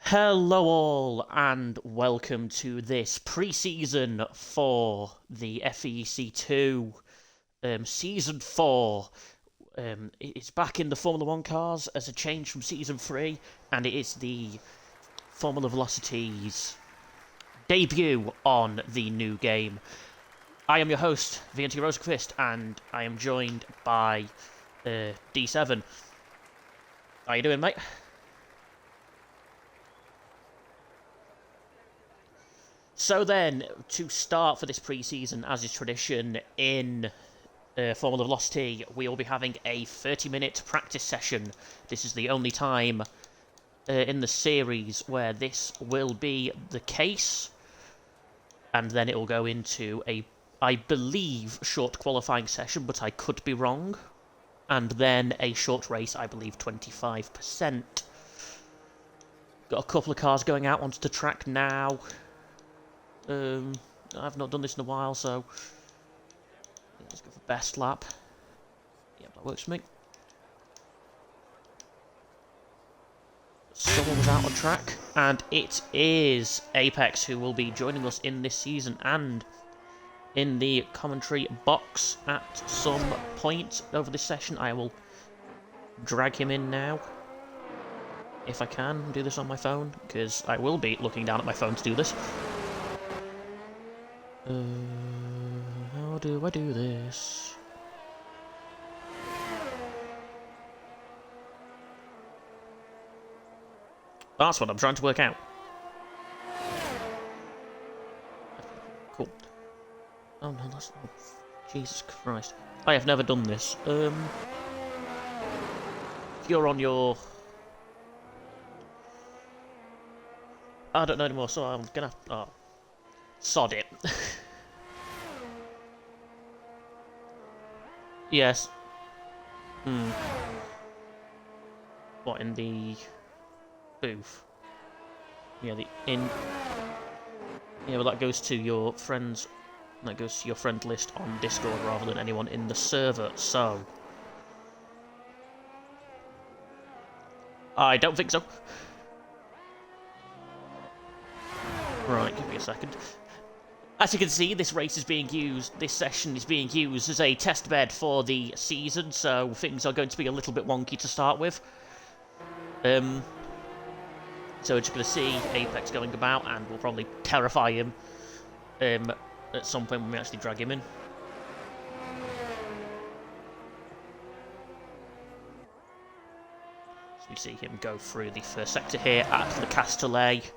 Hello all, and welcome to this pre-season for the FVC2 Season 4. It's back in the Formula 1 cars as a change from Season 3, and it is the Formula Velocity's debut on the new game. I am your host, VNT Rosenquist, and I am joined by D7. How you doing, mate? So then, to start for this pre-season, as is tradition in Formula Velocity, we will be having a 30-minute practice session. This is the only time in the series where this will be the case. And then it will go into a, I believe, short qualifying session, but I could be wrong. And then a short race, I believe 25%. Got a couple of cars going out onto the track now. I've not done this in a while, so let's go for best lap. Yep, that works for me. Someone was out on track, and it is Apex who will be joining us in this season and in the commentary box at some point over this session. I will drag him in now, if I can do this on my phone, because I will be looking down at my phone to do this. How do I do this? That's what I'm trying to work out. Cool. Oh no, that's not... Jesus Christ. I have never done this. If you're on your... I don't know anymore, so I'm gonna... Oh. Sod it. Yes. What, in the booth? Yeah, yeah, well, that goes to your friends. That goes to your friend list on Discord rather than anyone in the server. So, I don't think so. Right, give me a second. As you can see, this session is being used as a test bed for the season, so things are going to be a little bit wonky to start with. So we're just going to see Apex going about, and we'll probably terrify him at some point when we actually drag him in. So we see him go through the first sector here at the Castellet.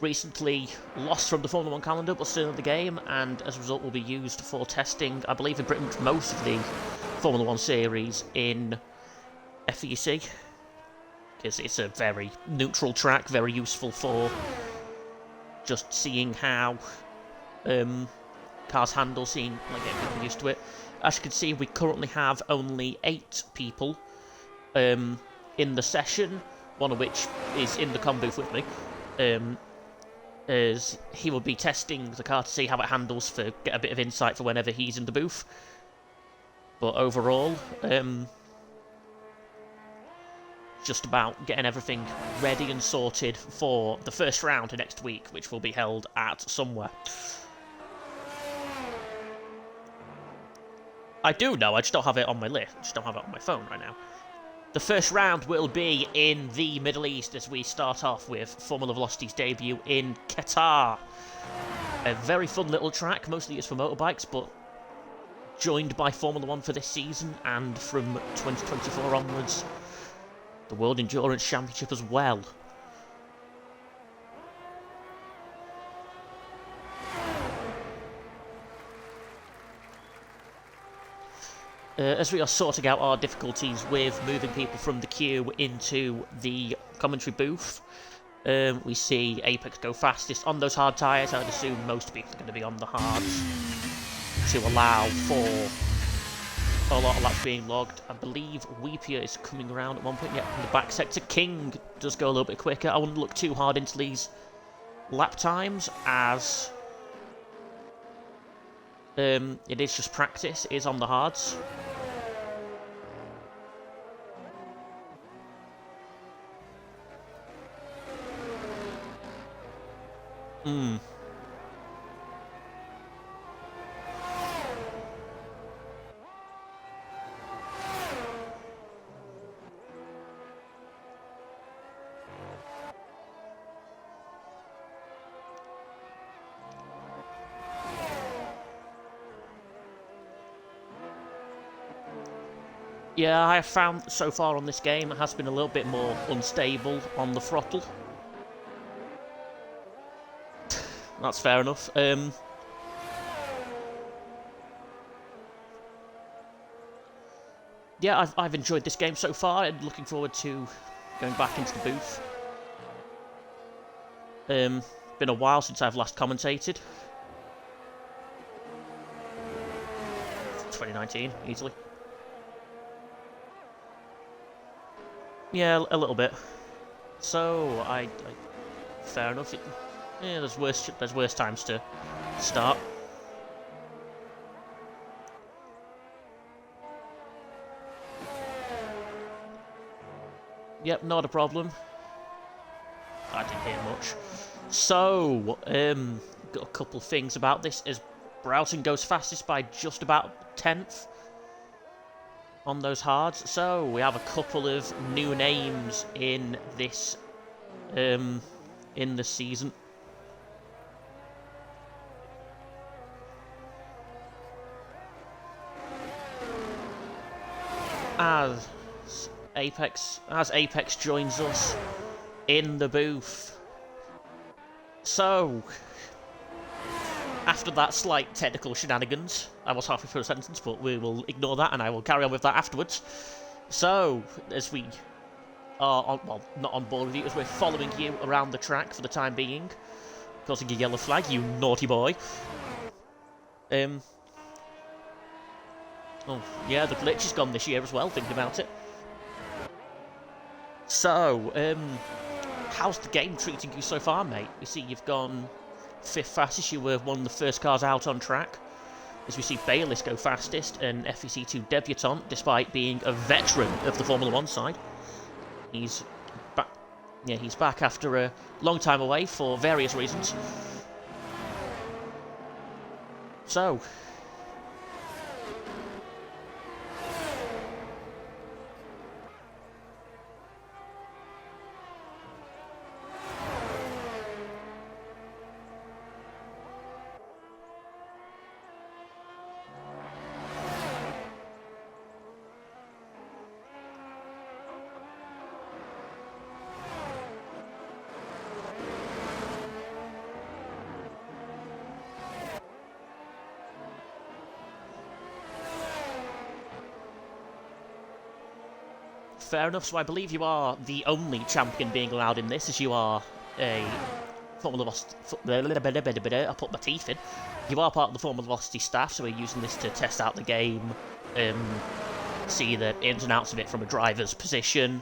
Recently lost from the Formula 1 calendar, but still in the game, and as a result will be used for testing, I believe, in pretty much most of the Formula 1 series in FVC. Because it's a very neutral track, very useful for just seeing how cars handle, getting people used to it. As you can see, we currently have only 8 people in the session, one of which is in the comm booth with me. As he will be testing the car to see how it handles, get a bit of insight for whenever he's in the booth. But overall, just about getting everything ready and sorted for the first round next week, which will be held at somewhere. I do know, I just don't have it on my list. I just don't have it on my phone right now. The first round will be in the Middle East as we start off with Formula Velocity's debut in Qatar. A very fun little track, mostly used for motorbikes, but joined by Formula 1 for this season, and from 2024 onwards, the World Endurance Championship as well. As we are sorting out our difficulties with moving people from the queue into the commentary booth, we see Apex go fastest on those hard tyres. I'd assume most people are going to be on the hards to allow for a lot of laps being logged. I believe Weepier is coming around at one point. Yeah, in the back sector. King does go a little bit quicker. I wouldn't look too hard into these lap times, as it is just practice. It is on the hards. Hmm. Yeah, I have found so far on this game it has been a little bit more unstable on the throttle. That's fair enough. Yeah, I've enjoyed this game so far and looking forward to going back into the booth. Been a while since I've last commentated. 2019, easily. Yeah, a little bit. So, fair enough. Yeah, there's worse times to start. Yep, not a problem. I didn't hear much. So, got a couple things about this. As Broughton goes fastest by just about 10th on those hards. So, we have a couple of new names in this season. As Apex joins us in the booth. So, after that slight technical shenanigans, I was halfway through a sentence, but we will ignore that and I will carry on with that afterwards. So, as we are on, well, not on board with you, as we're following you around the track for the time being, causing a yellow flag, you naughty boy. Oh, yeah, the glitch is gone this year as well, thinking about it. So, how's the game treating you so far, mate? We see you've gone 5th fastest, you were one of the first cars out on track. As we see Bayliss go fastest, and FVC2 debutant, despite being a veteran of the Formula 1 side. He's back. Yeah, he's back after a long time away for various reasons. So, fair enough. So I believe you are the only champion being allowed in this, as you are a Formula Velocity. I put my teeth in. You are part of the Formula Velocity staff, so we're using this to test out the game, see the ins and outs of it from a driver's position.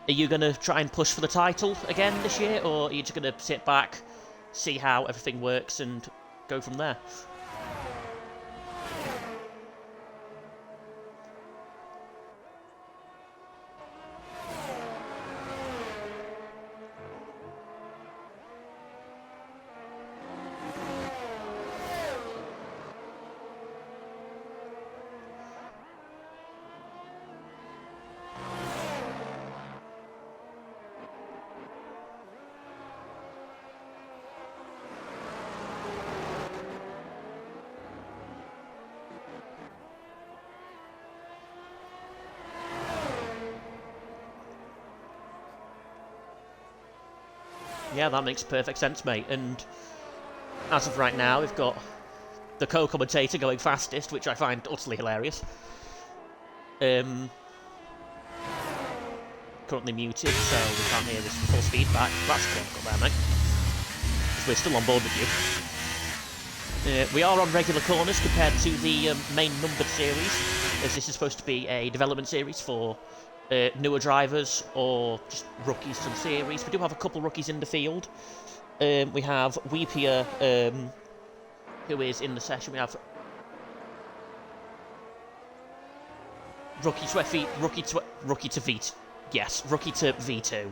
Are you going to try and push for the title again this year, or are you just going to sit back, see how everything works, and go from there? Yeah, that makes perfect sense, mate. And as of right now, we've got the co-commentator going fastest, which I find utterly hilarious. Currently muted, so we can't hear this full speed back. That's difficult there, mate. Because we're still on board with you. We are on regular corners compared to the main numbered series, as this is supposed to be a development series for newer drivers or just rookies to the series. We do have a couple rookies in the field. We have Weepier, who is in the session. We have rookie to V2. Yes, rookie to V2.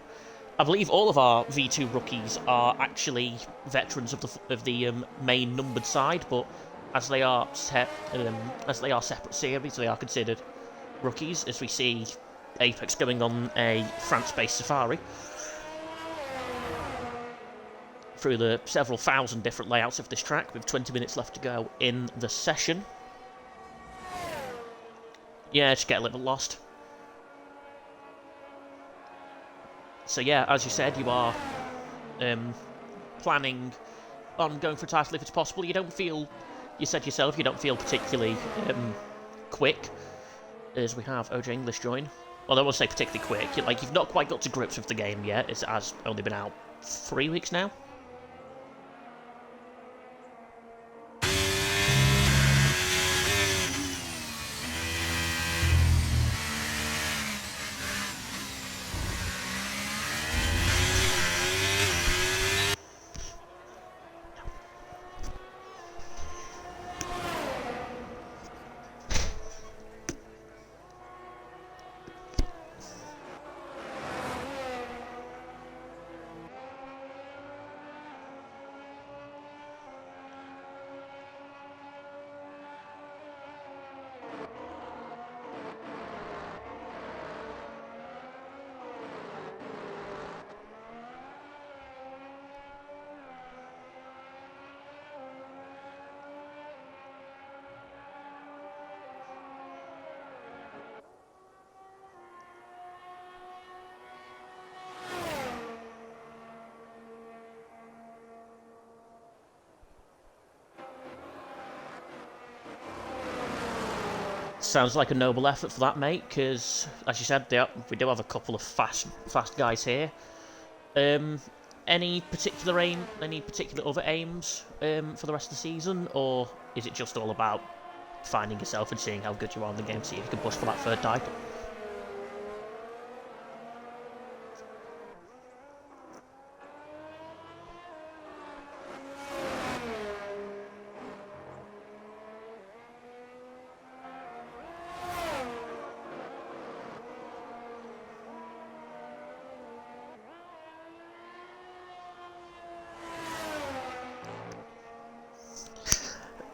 I believe all of our V2 rookies are actually veterans of the main numbered side, but as they are separate series, they are considered rookies. As we see Apex going on a France-based safari through the several thousand different layouts of this track, with 20 minutes left to go in the session. Yeah, just get a little bit lost. So yeah, as you said, you are planning on going for a title if it's possible. You don't feel, you said yourself, you don't feel particularly quick, as we have OJ English join. Well, I won't say particularly quick. You've not quite got to grips with the game yet. It has only been out 3 weeks now. Sounds like a noble effort for that, mate, because, as you said, we do have a couple of fast guys here. Any particular other aims for the rest of the season, or is it just all about finding yourself and seeing how good you are in the game, see if you can push for that third title?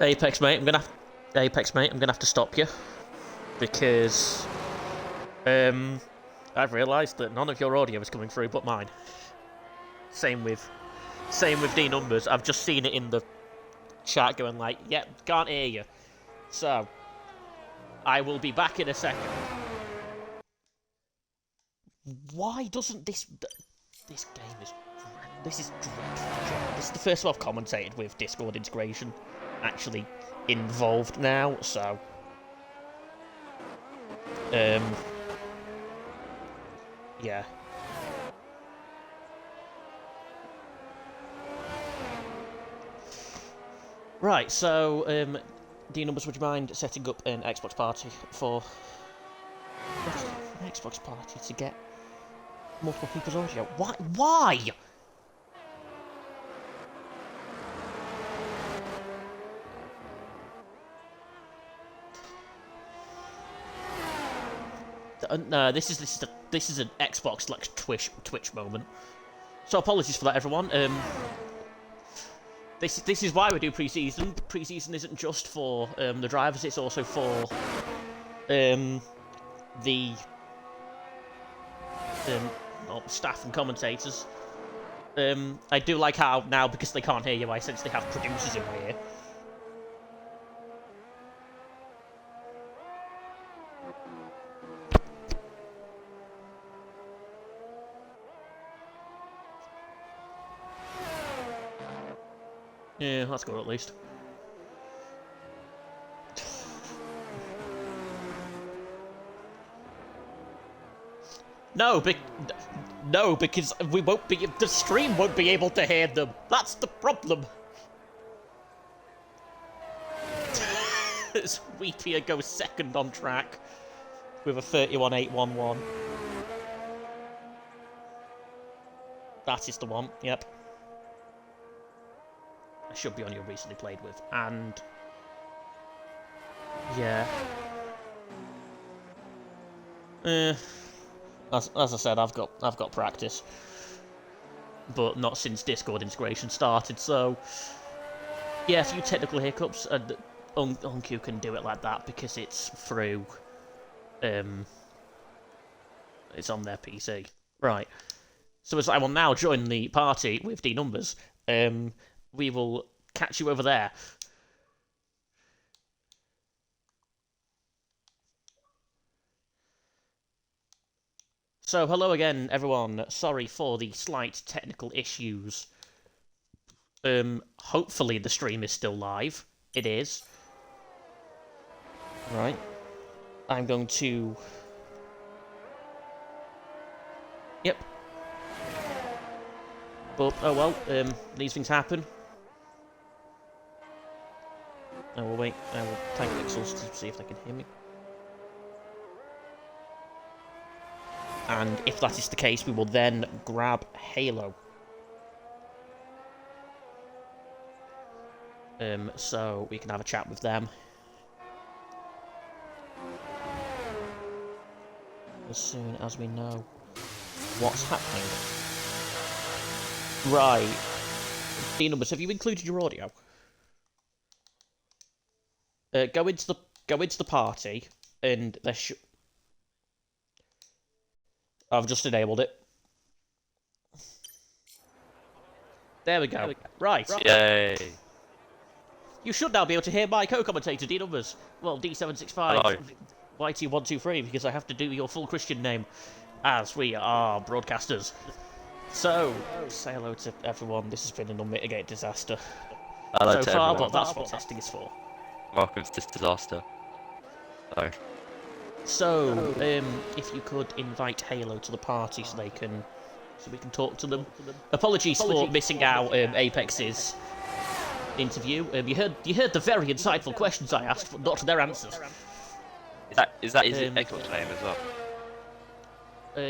Apex, mate, I'm gonna have to stop you, because I've realised that none of your audio is coming through but mine. Same with D Numbers. I've just seen it in the chat going like, yep, can't hear you. So I will be back in a second. Why doesn't this game is dreadful. This is the first time I've commentated with Discord integration actually involved now, so yeah. Right, so D Numbers, would you mind setting up an Xbox party for an Xbox party to get multiple people's audio? Why? No, this is an Xbox like Twitch moment. So apologies for that, everyone. This is why we do pre-season. Pre-season isn't just for the drivers; it's also for the staff and commentators. I do like how now, because they can't hear you, I essentially have producers in my ear. Yeah, that's good at least. No, because we won't be. The stream won't be able to hear them. That's the problem. Sweepier goes second on track with a 31.811. That is the one. Yep. Should be on your recently played with, and yeah, as I said, I've got practice. but not since Discord integration started. So yeah, a few technical hiccups, and Unq can do it like that because it's through. It's on their PC. Right. So as I will now join the party with D numbers, we will catch you over there. So hello again, everyone. Sorry for the slight technical issues. Hopefully the stream is still live. It is. Right. I'm going to... Yep. But, oh well, these things happen. I will wait. I will tag Pixels to see if they can hear me. And if that is the case, we will then grab Halo. So we can have a chat with them. As soon as we know what's happening. Right. D numbers, have you included your audio? Go into the party, and there should... I've just enabled it. There we go. Right. Yay. You should now be able to hear my co-commentator, D numbers. Well, D765. Hello. YT123, because I have to do your full Christian name, as we are broadcasters. So, say hello to everyone. This has been an unmitigated disaster Hello so to far, everyone. but that's what testing is for. Welcome to this disaster. So, if you could invite Halo to the party so we can talk to them. Apologies for missing out Apex's interview. You heard the very insightful questions I asked, but not their answers. Is that his Xbox name as well?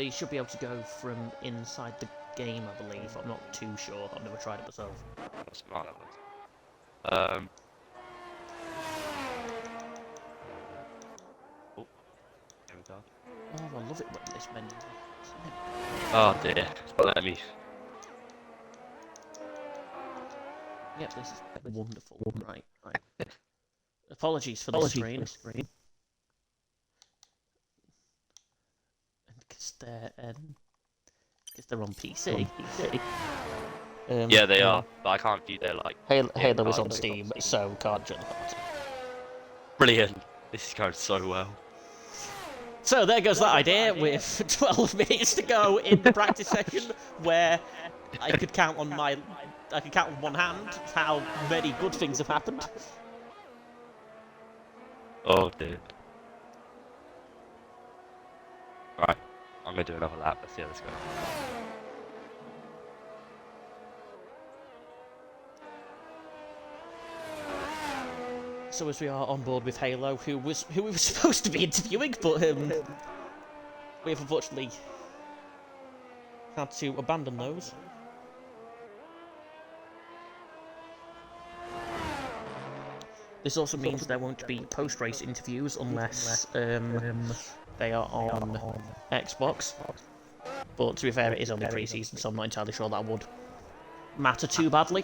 You should be able to go from inside the game, I believe. I'm not too sure. I've never tried it myself. That's smart, that was. Oh, there we go. Oh, I love it when this menu. Oh dear, let me. Yep, this is wonderful. Right. Apologies for the screen. Because they're on PC. Yeah, they are, but I can't view their Halo is on Steam, so can't join the party. Brilliant. This is going so well. So there goes that idea with 12 minutes to go in the practice session, where I could count on one hand how many good things have happened. Oh dear. Right, I'm gonna do another lap. Let's see how this goes. So as we are on board with Halo, who we were supposed to be interviewing, but we have unfortunately had to abandon those. This also means there won't be post-race interviews unless they are on Xbox. But to be fair, it is only pre-season, so I'm not entirely sure that would matter too badly.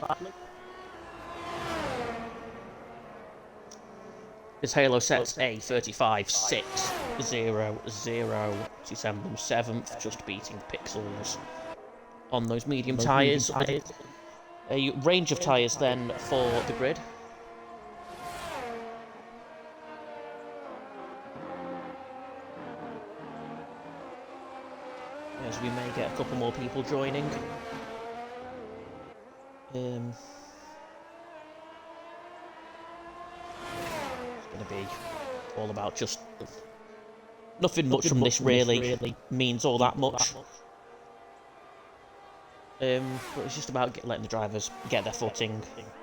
This Halo sets a 35.6.0.0 to send them 7th, just beating Pixels on those medium tyres. A range of tyres then for the grid. As we may get a couple more people joining. Going to be all about just nothing much from this really means all that much. But it's just about letting the drivers get their footing,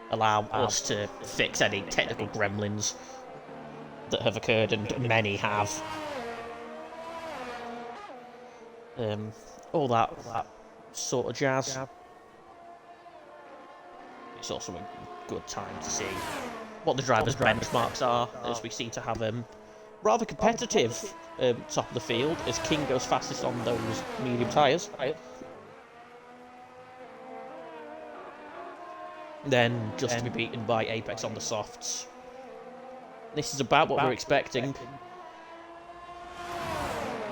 allow us to fix any technical gremlins that have occurred, and many have. All that sort of jazz. It's also a good time to see what the drivers' benchmarks are, as we seem to have rather competitive top of the field, as King goes fastest on those medium tyres. then just to be beaten by Apex on the softs. This is about what we're expecting.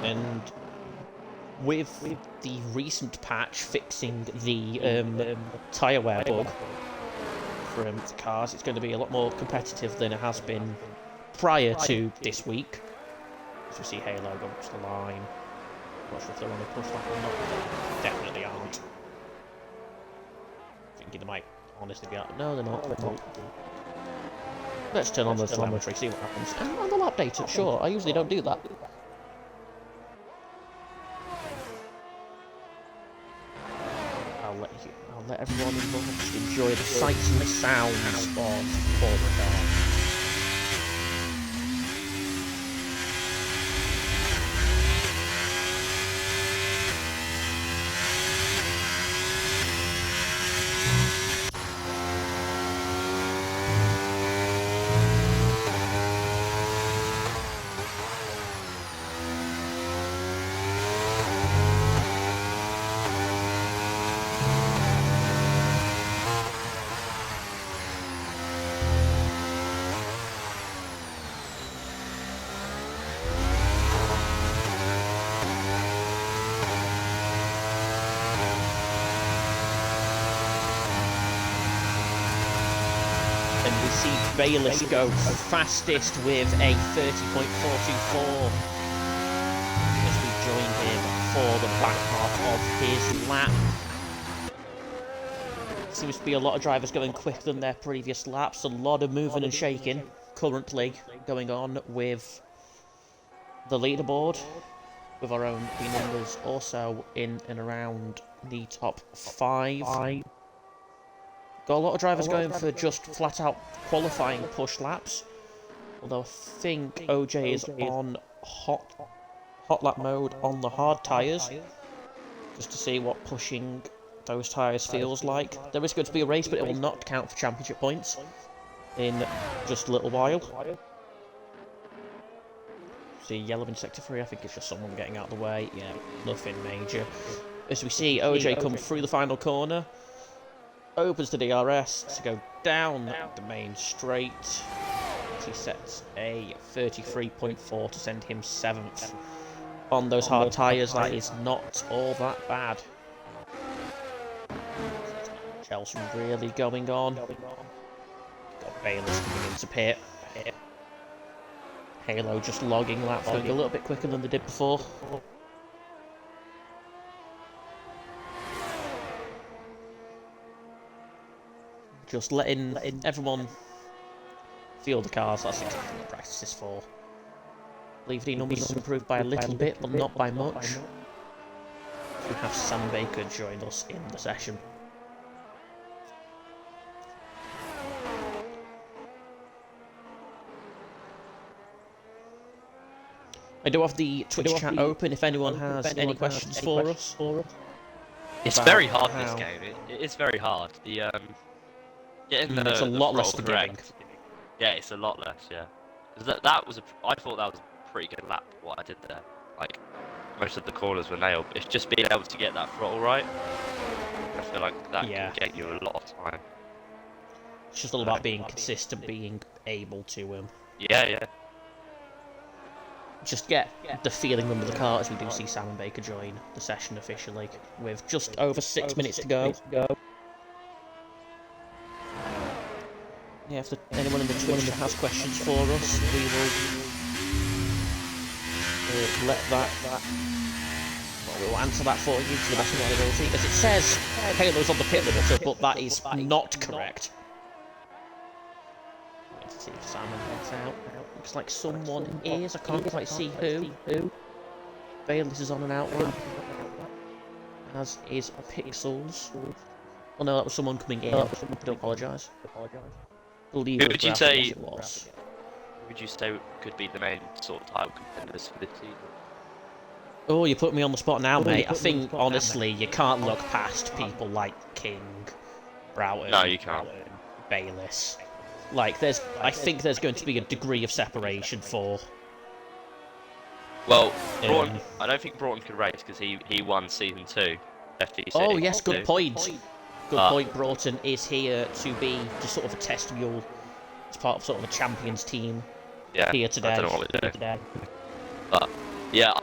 And with the recent patch fixing the tyre wear bug from the cars, it's going to be a lot more competitive than it has been prior to this week. As we see Halo go up to the line. Not sure if they're on the push back or not. They definitely aren't. Thinking they might honestly be out. No, they're not. Let's turn on the telemetry, see what happens. And on the lap data, sure. I usually don't do that. I'll let everyone involved just enjoy the sights and the sounds of Formula. And we see Bayless go fastest with a 30.424 as we join him for the back half of his lap. Seems to be a lot of drivers going quicker than their previous laps. A lot of moving and shaking currently going on with the leaderboard, with our own P numbers also in and around the top 5. Got a lot of drivers going for just flat-out qualifying push laps. Although I think OJ is on hot lap mode on the hard tyres, just to see what pushing those tyres feels like. There is going to be a race, but it will not count for championship points in just a little while. See yellow in sector 3, I think it's just someone getting out of the way. Yeah, nothing major. As we see OJ come through the final corner. Opens the DRS to go down the main straight. He sets a 33.4 to send him 7th. On those hard tyres, that is not all that bad. Chelsea really going on. Got Bayless coming into pit. Halo just logging laps, going a little bit quicker than they did before. Just letting everyone feel the cars, that's exactly what practice is for. Leave the numbers improved by a little bit, but not by much. We have Sam Baker join us in the session. I do have the Twitch chat open if anyone has any questions for us. It's very hard this game. It is very hard. It's a lot less forgiving. Yeah, it's a lot less. Yeah, that was I thought that was a pretty good lap. What I did there, like most of the corners were nailed. It's just being able to get that throttle right. I feel like that can get you a lot of time. It's just all about being consistent, being able to yeah. Just get the feeling under the car as we do see Sam and Baker join the session officially with just over 6 minutes to go. Yeah, if anyone in the Twitch has questions for us, we will let that. Well, we will answer that for you to the best of our ability. As it says, Halo's on the pit limiter, but that is not correct. Let's see if Simon heads out. Looks like someone is. I can't quite see who. Bayless is on an outrun, as is Pixels. Oh no, that was someone coming in. I do apologise. Who would you say could be the main sort of title contenders for this season? Oh, you put me on the spot now, mate. I think, honestly, you can't look past people like King, Broughton, no, you can't. Bayless. Like, I think there's going to be a degree of separation for... Well, Broughton, I don't think Broughton could race because he won Season 2, FVC. Oh, yes, good point. Good point. Broughton is here to be just sort of a test mule as part of sort of a champions team here today. I don't know what we're doing. But yeah,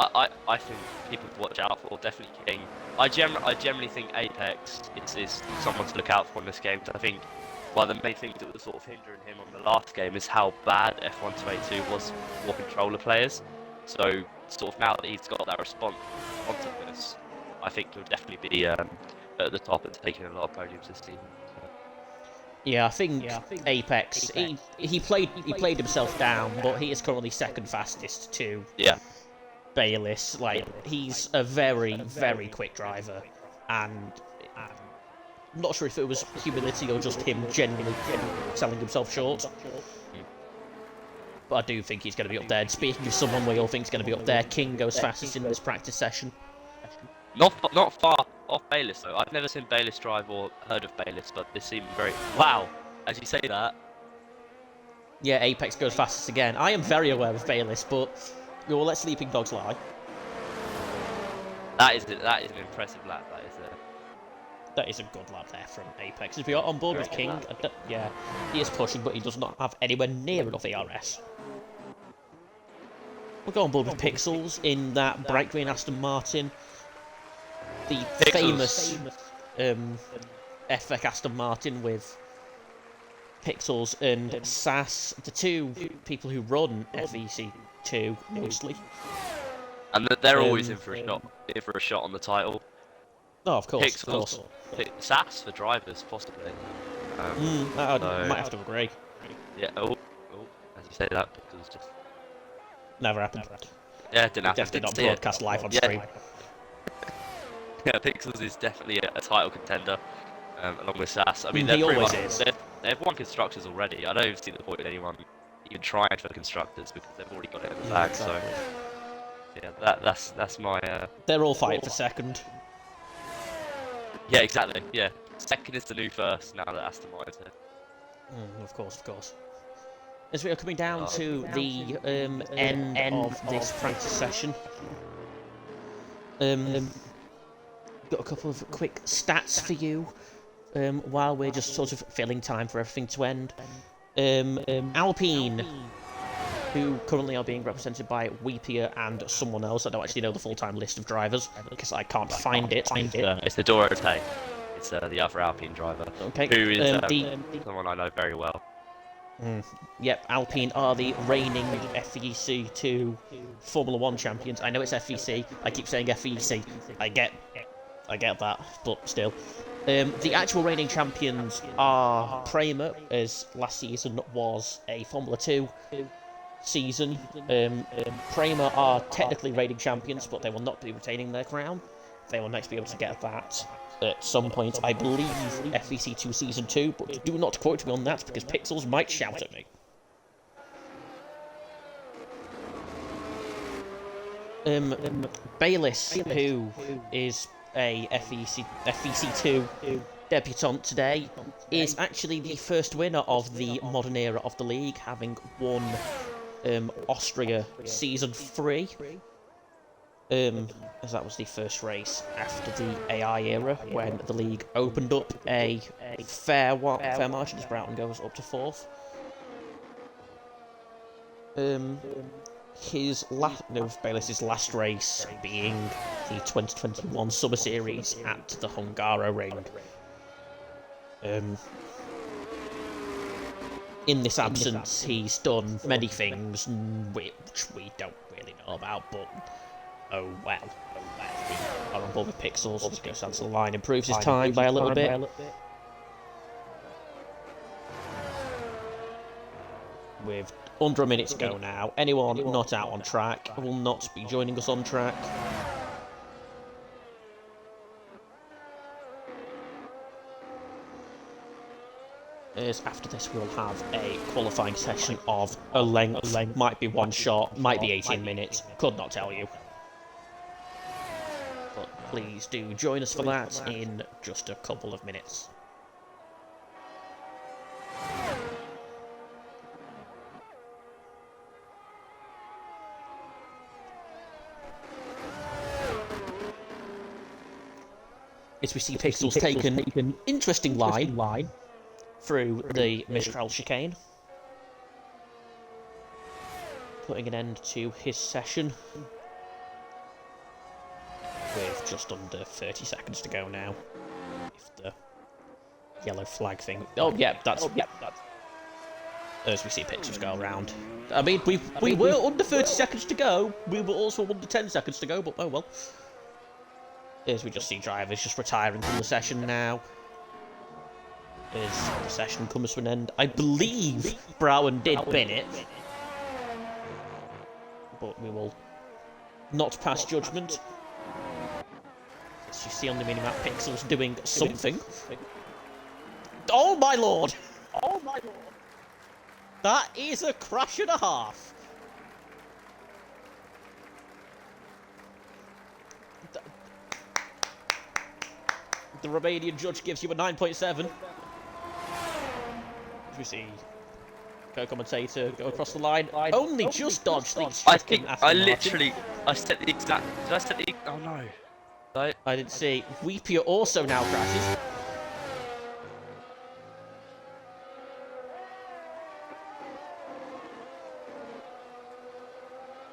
I think people to watch out for, definitely King. I generally think Apex is someone to look out for in this game. I think one of the main things that was sort of hindering him on the last game is how bad F122 was for controller players. So sort of now that he's got that responsiveness, I think he'll definitely be at the top and taking a lot of podiums this season. Yeah, I think Apex. He played himself down, but he is currently second fastest to Bayliss. Like, he's a very, very quick driver, and I'm not sure if it was humility or just him genuinely selling himself short. But I do think he's going to be up there. And speaking of someone we all think is going to be up there, King goes fastest in this practice session. Not far off Bayliss though. I've never seen Bayliss drive or heard of Bayliss, but this seemed very... Wow! As you say that... Yeah, Apex goes fastest again. I am very aware of Bayliss, but we'll let sleeping dogs lie. That is an impressive lap, that is. That is a good lap there from Apex. If we are on board with King, yeah, he is pushing, but he does not have anywhere near enough ERS. We'll go on board with Pixels in that bright green Aston Martin. The famous FVC Aston Martin with Pixels and SAS, the two people who run FVC2 mostly. And they're always in for a shot on the title. Oh, of course, Pixels, of course. SAS for drivers, possibly. I might have to agree. Yeah. Oh, as you say that, Pixels just never happened. Yeah, it didn't happen. Definitely not broadcast live on stream. Yeah, Pixels is definitely a title contender, along with SAS. I mean, he always is. They've won constructors already. I don't see the point in anyone even trying for constructors because they've already got it in the bag. Exactly. So yeah, that's my. They're all fighting for second. Yeah, exactly. Yeah, second is the new first now that Aston Martin's here. Of course. As we are coming down to the end of this practice session, got a couple of quick stats for you while we're just sort of filling time for everything to end. Alpine, who currently are being represented by Weepier and someone else. I don't actually know the full-time list of drivers because I can't find it. It's the Dorothée. It's the other Alpine driver. Okay. Who is someone I know very well. Yep, Alpine are the reigning FVC2 Formula 1 champions. I know it's FVC. I keep saying FVC. I get that, but still. The actual reigning champions are Prema, as last season was a Formula 2 season. Prema are technically reigning champions, but they will not be retaining their crown. They will next be able to get that at some point, I believe, FVC2 Season 2, but do not quote me on that, because Pixels might shout at me. Bayliss, who is a FVC2 debutant today, is actually the first winner of the modern era of the league, having won Austria Season 3. As that was the first race after the AI era, when the league opened up a fair margin as Broughton goes up to 4th. Bayliss' last race being the 2021 Summer Series at the Hungaroring. In this absence, he's done many things which we don't really know about, but oh well. We are on board with Pixels. Let's go down to the line. Improves his time by a little bit. With under a minute to go now. Anyone not out on track will not be joining us on track. As after this we'll have a qualifying session of a length. Might be one shot, might be 18 minutes. Could not tell you. But please do join us for that in just a couple of minutes. as we see Pixels take an interesting line through the Mistral chicane, putting an end to his session with just under 30 seconds to go now. If the yellow flag thing... Oh, yeah, that's... As we see Pixels go around. I mean, we were under 30 seconds to go. We were also under 10 seconds to go, but oh well. As we just see drivers just retiring from the session now. As the session comes to an end. I believe Browen did bin it. But we will not pass judgment. As you see on the minimap, Pixels doing something. Oh my lord! Oh my lord! That is a crash and a half. The Romanian judge gives you a 9.7. As we see co-commentator go across the line. Only just dodged the I think I literally... I set the exact... Did I set the... Oh no. I didn't see. Weepia also now crashes.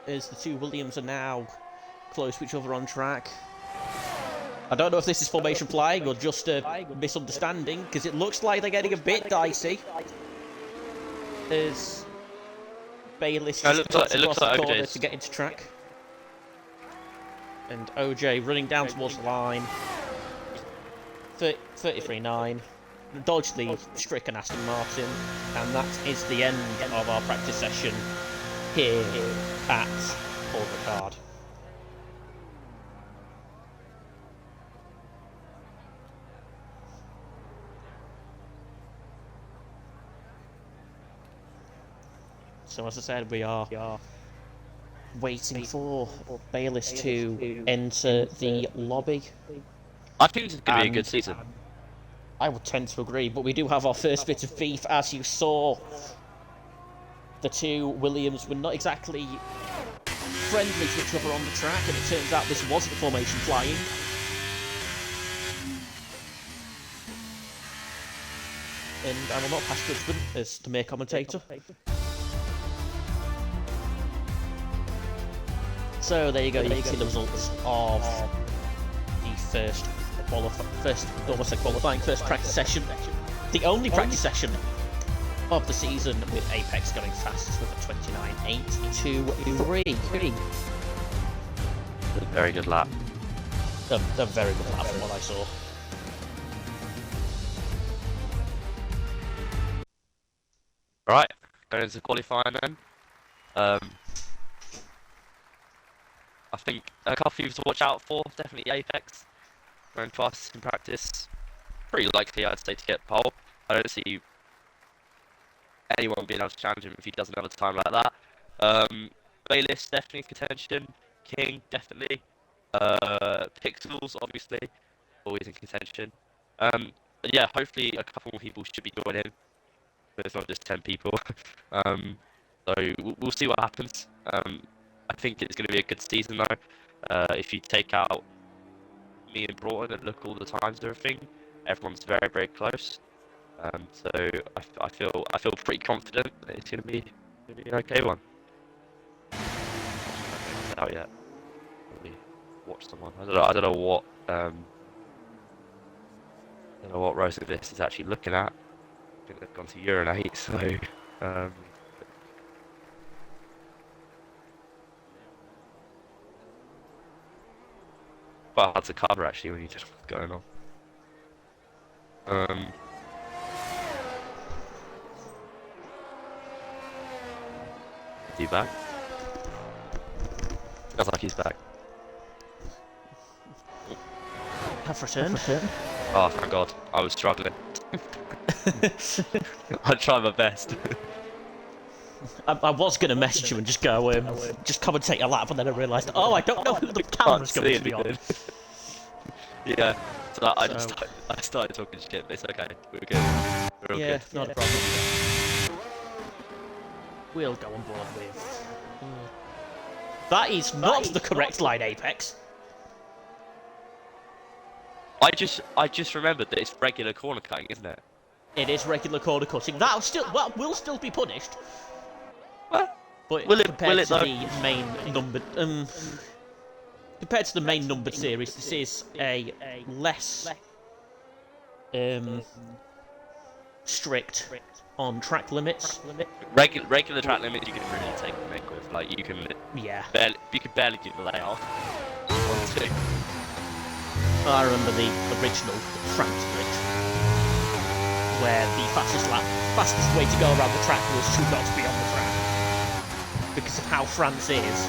As the two Williams are now close to each other on track. I don't know if this is formation flying or just a misunderstanding, because it looks like they're getting a bit dicey. As Bayliss just cuts across the corner to get into track. And OJ running down towards the line. 33.9. Dodged the stricken Aston Martin. And that is the end of our practice session here at Paul Ricard. So as I said, we are waiting for Bayliss to enter the lobby. I think this is going to be a good season. I would tend to agree, but we do have our first bit of beef, as you saw. The two Williams were not exactly friendly to each other on the track, and it turns out this wasn't formation flying. And I will not pass judgment as the mere commentator. So there you go, you can see the results of the first practice session. The only practice session of the season, with Apex going fastest with a 29.823. A very good lap. A very good lap from what I saw. Alright, going into qualifying then. I think a couple of things to watch out for, definitely Apex. Going fastest in practice. Pretty likely, I'd say, to get pole. I don't see anyone being able to challenge him if he doesn't have a time like that. Bayliss, definitely in contention. King, definitely. Pixels, obviously, always in contention. But yeah, hopefully a couple more people should be joining. But it's not just 10 people. So we'll see what happens. I think it's going to be a good season though. If you take out me and Broughton and look at all the times and everything, everyone's very, very close. So I feel pretty confident that it's going to be an okay one. I haven't checked it out yet. Probably watch someone. I don't know what Rose of this is actually looking at. I think they've gone to urinate. So. Quite hard to cover actually when you just what's going on. Is he back? Feels like he's back. Have returned. Oh, thank God. I was struggling. I tried my best. I was going to message you and just go, just commentate a lap, and then I realised, oh, I don't know who the camera's going to be on. Yeah, so I started talking shit, but it's okay. We're good. We're all good. Not a problem. We'll go on board with... That is not the correct line, Apex. I just remembered that it's regular corner cutting, isn't it? It is regular corner cutting. That will still be punished. Well, But will compared it to though? the main numbered, compared to the main numbered series, this is a less strict on track limits. Regular track limits you can really take the mick with. Like you can Yeah. barely do the layout. On two. I remember the original France split, where the fastest way to go around the track was to not be on the track. Because of how France is,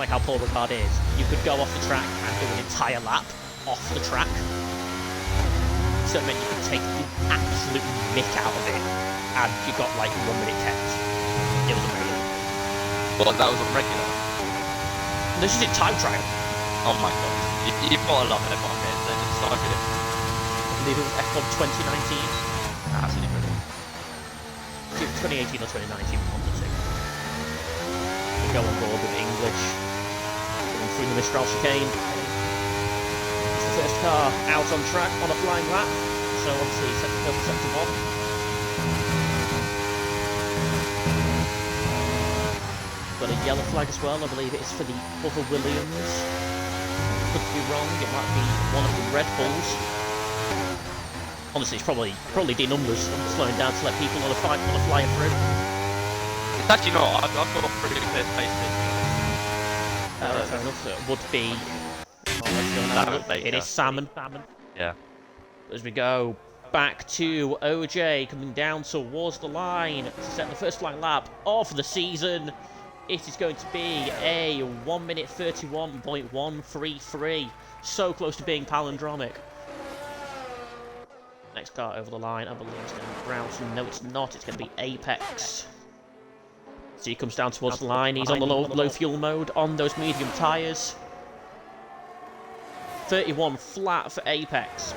like how Paul Ricard is, you could go off the track and do an entire lap off the track. So it meant you could take the absolute mick out of it, and you got like 1 minute 10. It was amazing. Well, that was on regular. This is in time trial. Oh my god. You've got to love F1 games, they're just so good. I believe it was F1 2019. Absolutely brilliant. 2018 or 2019, one of the two. We go on board with English, going through the Mistral chicane. It's the first car out on track on a flying lap, so obviously set to sector 1. Got a yellow flag as well, I believe it's for the other Williams. Could be wrong, it might be one of the Red Bulls. Honestly, it's probably D numbers slowing down to let people on a flying through. It's actually not. I've got a pretty clear space this. Fair enough. It would be. It is salmon. Yeah. As we go back to OJ, coming down towards the line to set the first flying lap of the season. It is going to be a 1 minute 31.133. So close to being palindromic. Next car over the line, I believe it's going to be Broughton. No, it's not. It's going to be Apex. So he comes down towards the line. He's on the low fuel mode on those medium tyres. 31 flat for Apex.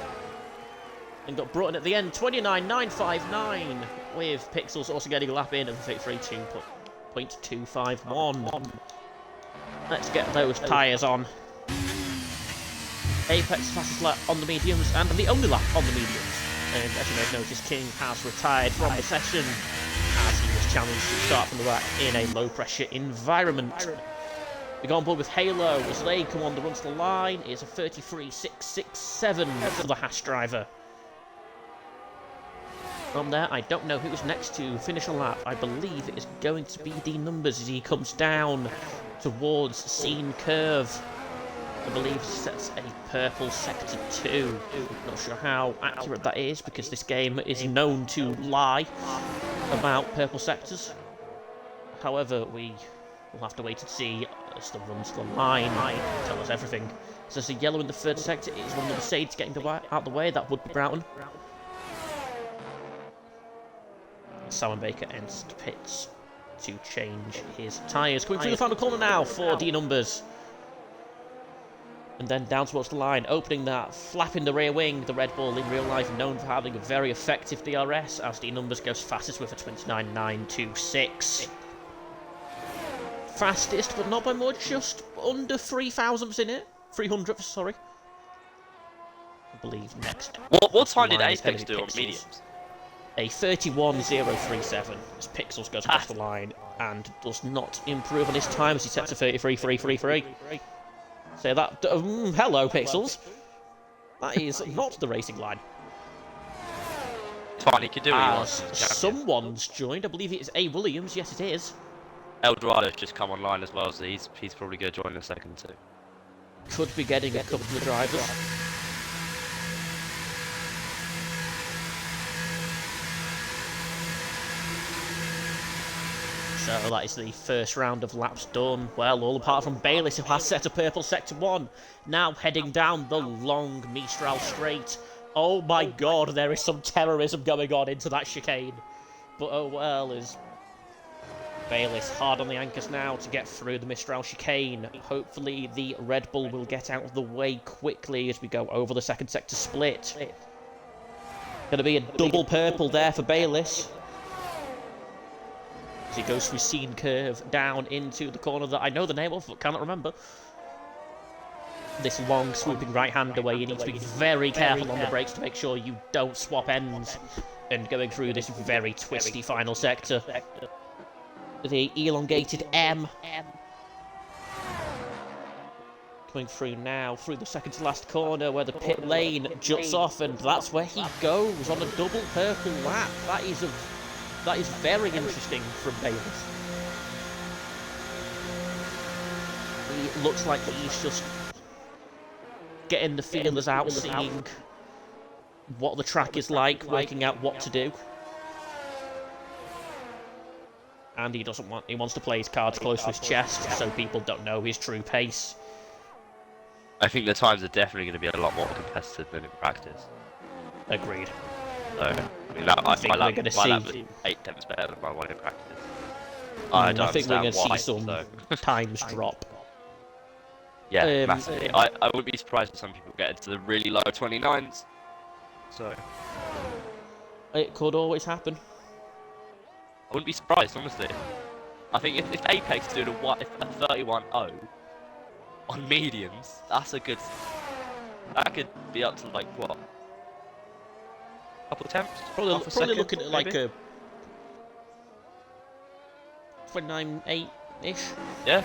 And got brought in at the end, 29.959, with Pixels also getting a lap in of 32.251. Let's get those tyres on. Apex fastest lap on the mediums and the only lap on the mediums. And as you may have noticed, King has retired from the session as he was challenged to start from the back in a low pressure environment. We go on board with Halo as they come on the run to the line. It's a 33.667 for the Haas driver. From there, I don't know who is next to finish a lap. I believe it is going to be D numbers as he comes down towards Scene Curve. I believe he sets a purple sector 2. Not sure how accurate that is because this game is known to lie about purple sectors. However, we will have to wait and see as the run to the line might tell us everything. So there's a yellow in the third sector. It is one of the Mercedes getting out the way. That would be Broughton. Simon Baker enters the pits to change his tyres. Coming through the final corner now for D numbers. And then down towards the line, opening that flap in the rear wing. The Red Bull in real life known for having a very effective DRS as D numbers goes fastest with a 29.926. Fastest, but not by much, just under 3,000ths in it. 300th, sorry. I believe next. What time did Apex do on mediums? A 31.037 as Pixels goes across the line and does not improve on his time as he sets a 33.333. Say that. Hello, Pixels. That is not the racing line. It's fine, he can do what he wants. Someone's joined. I believe it is A. Williams. Yes, it is. Eldorado's just come online as well, so he's probably going to join in a second too. Could be getting a couple of drivers. So that is the first round of laps done. Well, all apart from Bayliss, who has set a purple sector 1. Now heading down the long Mistral straight. Oh my god, there is some terrorism going on into that chicane. But oh well, is Bayliss hard on the anchors now to get through the Mistral chicane. Hopefully the Red Bull will get out of the way quickly as we go over the second sector split. Going to be a double purple there for Bayliss. He goes through Scene Curve down into the corner that I know the name of but cannot remember. this long swooping right-hander where you need to be very careful on the brakes to make sure you don't swap ends, and going through this very twisty final sector. The elongated M. Coming through now, through the second to last corner where the pit lane juts off, and that's where he goes on a double purple lap. That is very interesting from Davis. He looks like he's just getting the feelers out, seeing what the track is like, working out what to do. And he wants to play his cards close to his chest so people don't know his true pace. I think the times are definitely going to be a lot more competitive than in practice. Agreed. So, I mean, my lap was 8 tenths better than my one in practice. I think we're going to see some times drop. Yeah, massively. I wouldn't be surprised if some people get into the really low 29s. So it could always happen. I wouldn't be surprised, honestly. I think if Apex is doing a 31.0 on mediums, that's a good. That could be up to like what? Couple attempts? Probably looking at like a 29.8-ish. Yeah.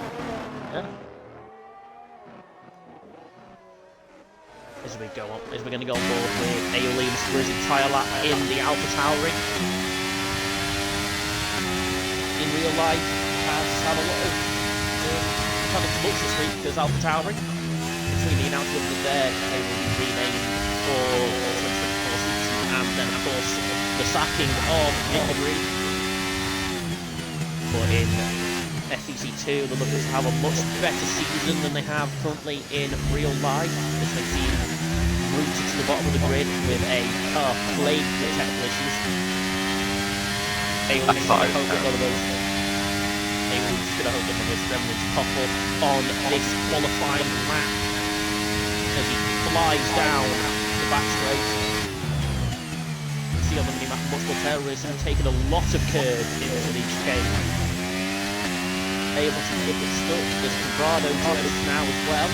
As we're going to go on board with Aeolians for his entire lap in the Alpha Tauri. In real life, has had a lot of tumults this week because Alpha Tauri, between the announcement that they will be renamed for 2024 season, and then of course the sacking of Henry. But in FVC2, they're looking to have a much better season than they have currently in real life, as they seem rooted to the bottom of the grid with a car plagued with technical issues. Aeolians is going to hope that none of those gremlins pop up on this qualifying lap as he flies down the back straight. You see on the minimap, multiple terrorists have taken a lot of curve into the chicane. Able to get it stuck. There's Conrado joining us now as well.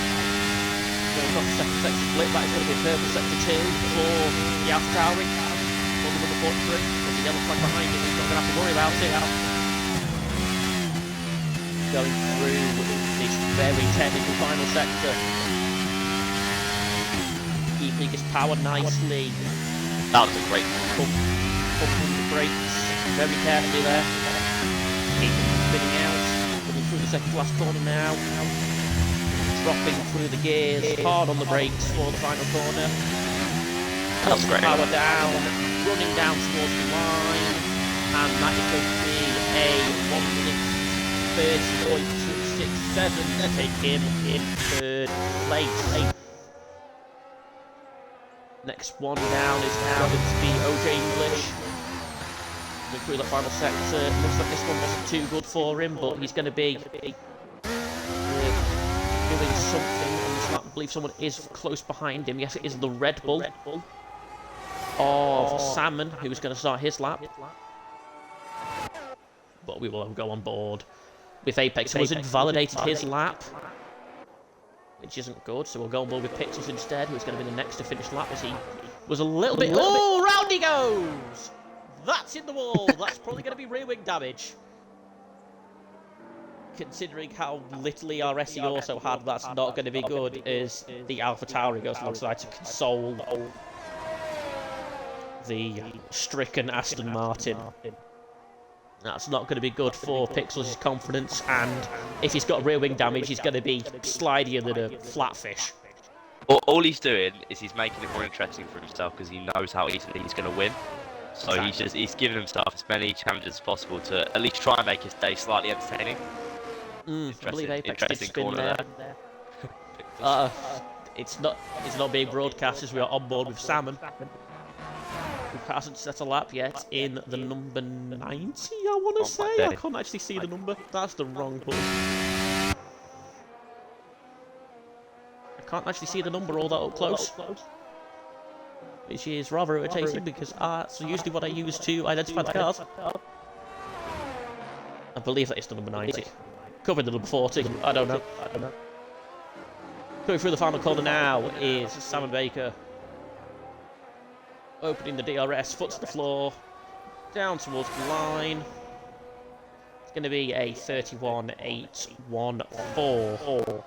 Going across the second sector split, that is going to be a purple sector 2 for the Alpha Tauri. On the number 43, there's a yellow flag behind him, he's not going to have to worry about it. Going through this very technical final sector. Keeping his power nicely. That was a great pumping the brakes very carefully there. Keeping him spinning out. Through the second to last corner now, dropping through the gears, hard on the brakes for the final corner. That's great. Power down, running down towards the line, and that is going to be a 1:30.267 to take him in third place. Next one down is now going to be OJ English. Through the final sector. Looks like this one wasn't too good for him, but he's going to be doing something on this lap. I believe someone is close behind him. Yes, it is the Red Bull of Salmon, who's going to start his lap. But we will go on board with Apex, who has invalidated his lap, which isn't good, so we'll go on board with Pixels instead, who's going to be the next to finish lap, as he was a little bit... Oh, round he goes! That's in the wall. That's probably going to be rear wing damage. Considering how little ERS he also had, that's not going to be good, as the Alpha Tauri goes alongside to console the stricken Aston Martin. That's not going to be good for Pixels' confidence, and if he's got rear wing damage, he's going to be slidier than a flatfish. All he's doing is he's making it more interesting for himself because he knows how easily he's going to win. So exactly. he's giving himself as many challenges as possible to at least try and make his day slightly entertaining. I believe Apex did spin there. It's not being broadcast as we are on board with Salmon, who hasn't set a lap yet in the number 90, I want to say. I can't actually see the number. That's the wrong button. I can't actually see the number all that up close. Which is rather irritating because that's usually what I use to identify the cars. I believe that is the number 90. Covered the number 40. I don't know. Going through the final corner now is Sam Baker. Opening the DRS, foot to the floor, down towards the line. It's going to be a 31.814.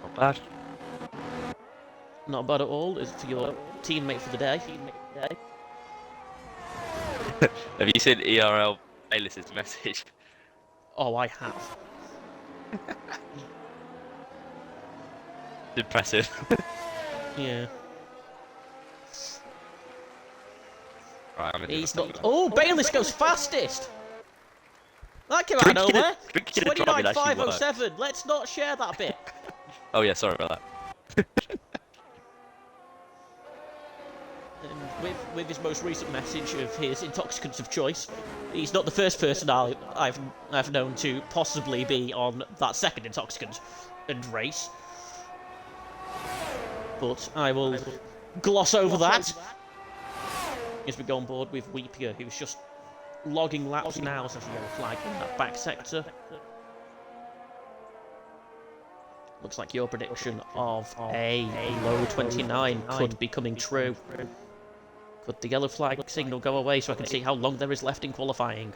Not bad. Not bad at all. Is it for your teammate for the day? Have you seen ERL Bayliss's message? Oh, I have. It's impressive. Yeah. Right, I'm in He's not. Oh, Bayliss goes fastest. That came out of Drinking nowhere. drinking and driving actually 29.507. Let's not share that bit. Oh yeah, sorry about that. And with his most recent message of his intoxicants of choice, he's not the first person I've known to possibly be on that second intoxicant and race. But I will gloss over that as we go on board with Weepier, who's just logging laps now, so there's a yellow flag in that back sector. Looks like your prediction of a low 29 could be coming true. Could the yellow flag signal go away so I can see how long there is left in qualifying?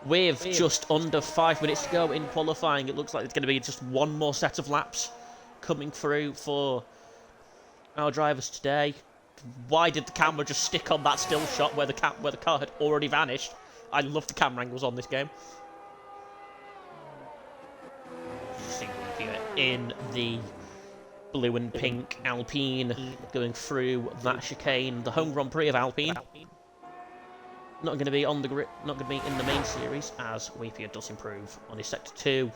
With just under 5 minutes to go in qualifying, it looks like there's going to be just one more set of laps coming through for our drivers today. Why did the camera just stick on that still shot where the car had already vanished? I love the camera angles on this game. In the blue and pink Alpine, going through that chicane, the home Grand Prix of Alpine. Not going to be on the grid, not going to be in the main series as Weepier does improve on his sector 2.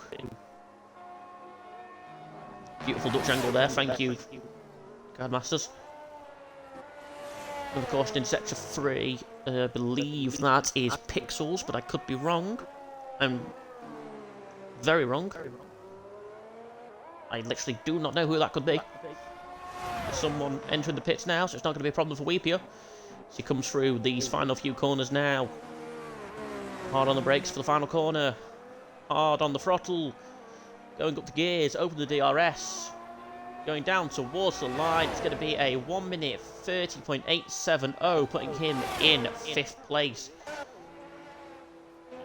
Beautiful Dutch angle there, thank you, Guardmasters. Of course, in sector 3, I believe that is Pixels, but I could be wrong. I'm very wrong. I literally do not know who that could be. There's someone entering the pits now, so it's not going to be a problem for Weepier. As he comes through these final few corners now. Hard on the brakes for the final corner. Hard on the throttle. Going up the gears, open the DRS. Going down towards the line. It's going to be a 1 minute 30.870, putting him in 5th place.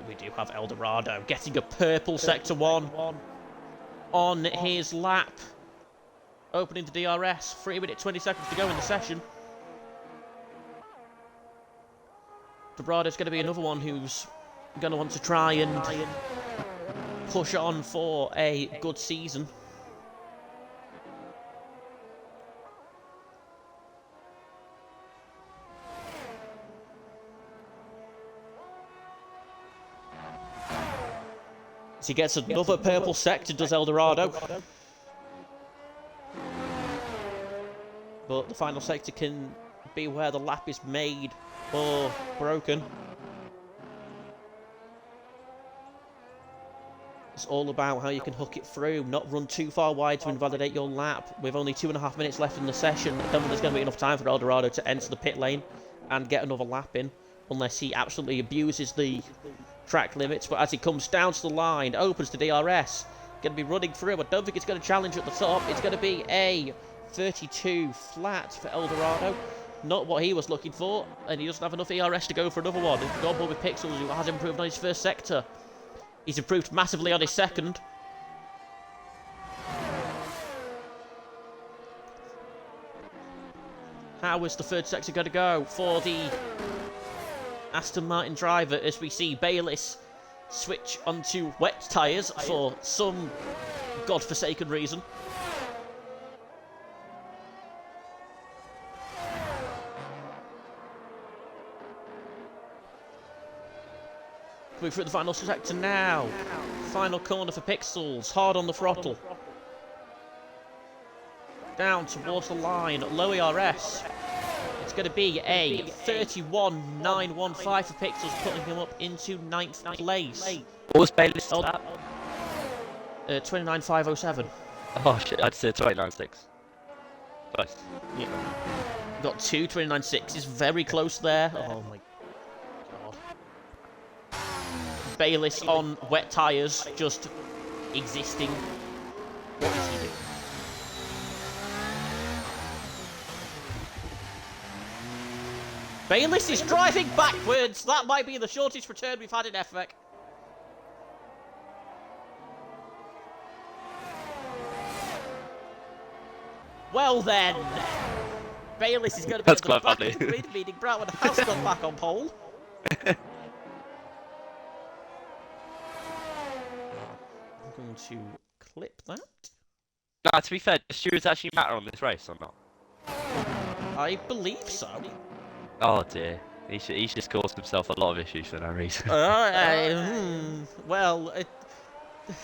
We do have Eldorado getting a purple sector 1 on his lap. Opening the DRS, 3 minutes 20 seconds to go in the session. Dobrado's going to be another one who's going to want to try and push on for a good season. As he gets another purple sector, does Eldorado. But the final sector can be where the lap is made or broken. It's all about how you can hook it through, not run too far wide to invalidate your lap. With only 2.5 minutes left in the session, I don't think there's going to be enough time for Eldorado to enter the pit lane and get another lap in, unless he absolutely abuses the track limits. But as he comes down to the line, opens the DRS, going to be running through. I don't think it's going to challenge at the top. It's going to be a 32 flat for Eldorado. Not what he was looking for, and he doesn't have enough ERS to go for another one. He's gone with Pixels, who has improved on his first sector. He's improved massively on his second. How is the third sector going to go for the Aston Martin driver, as we see Bayliss switch onto wet tyres for some godforsaken reason? Moving through the final sector now. Final corner for Pixels, hard on the throttle. Down towards the line, low ERS. It's going to be a 31.915 for Pixels, putting him up into 9th place. What was Bayliss at? 29.507. Oh shit, I'd say 29.6. Nice. Yeah. Got 29.6, very close there. Oh my god. Bayliss on wet tyres, just existing. What is he doing? Bayliss is driving backwards. That might be the shortest return we've had in FVC. Well then, Bayliss is going to be at the back of the grid, meaning Brown has gone back on pole. I'm going to clip that. Nah, to be fair, does stewards actually matter on this race or not? I believe so. Oh dear, he's just caused himself a lot of issues for no reason. Well,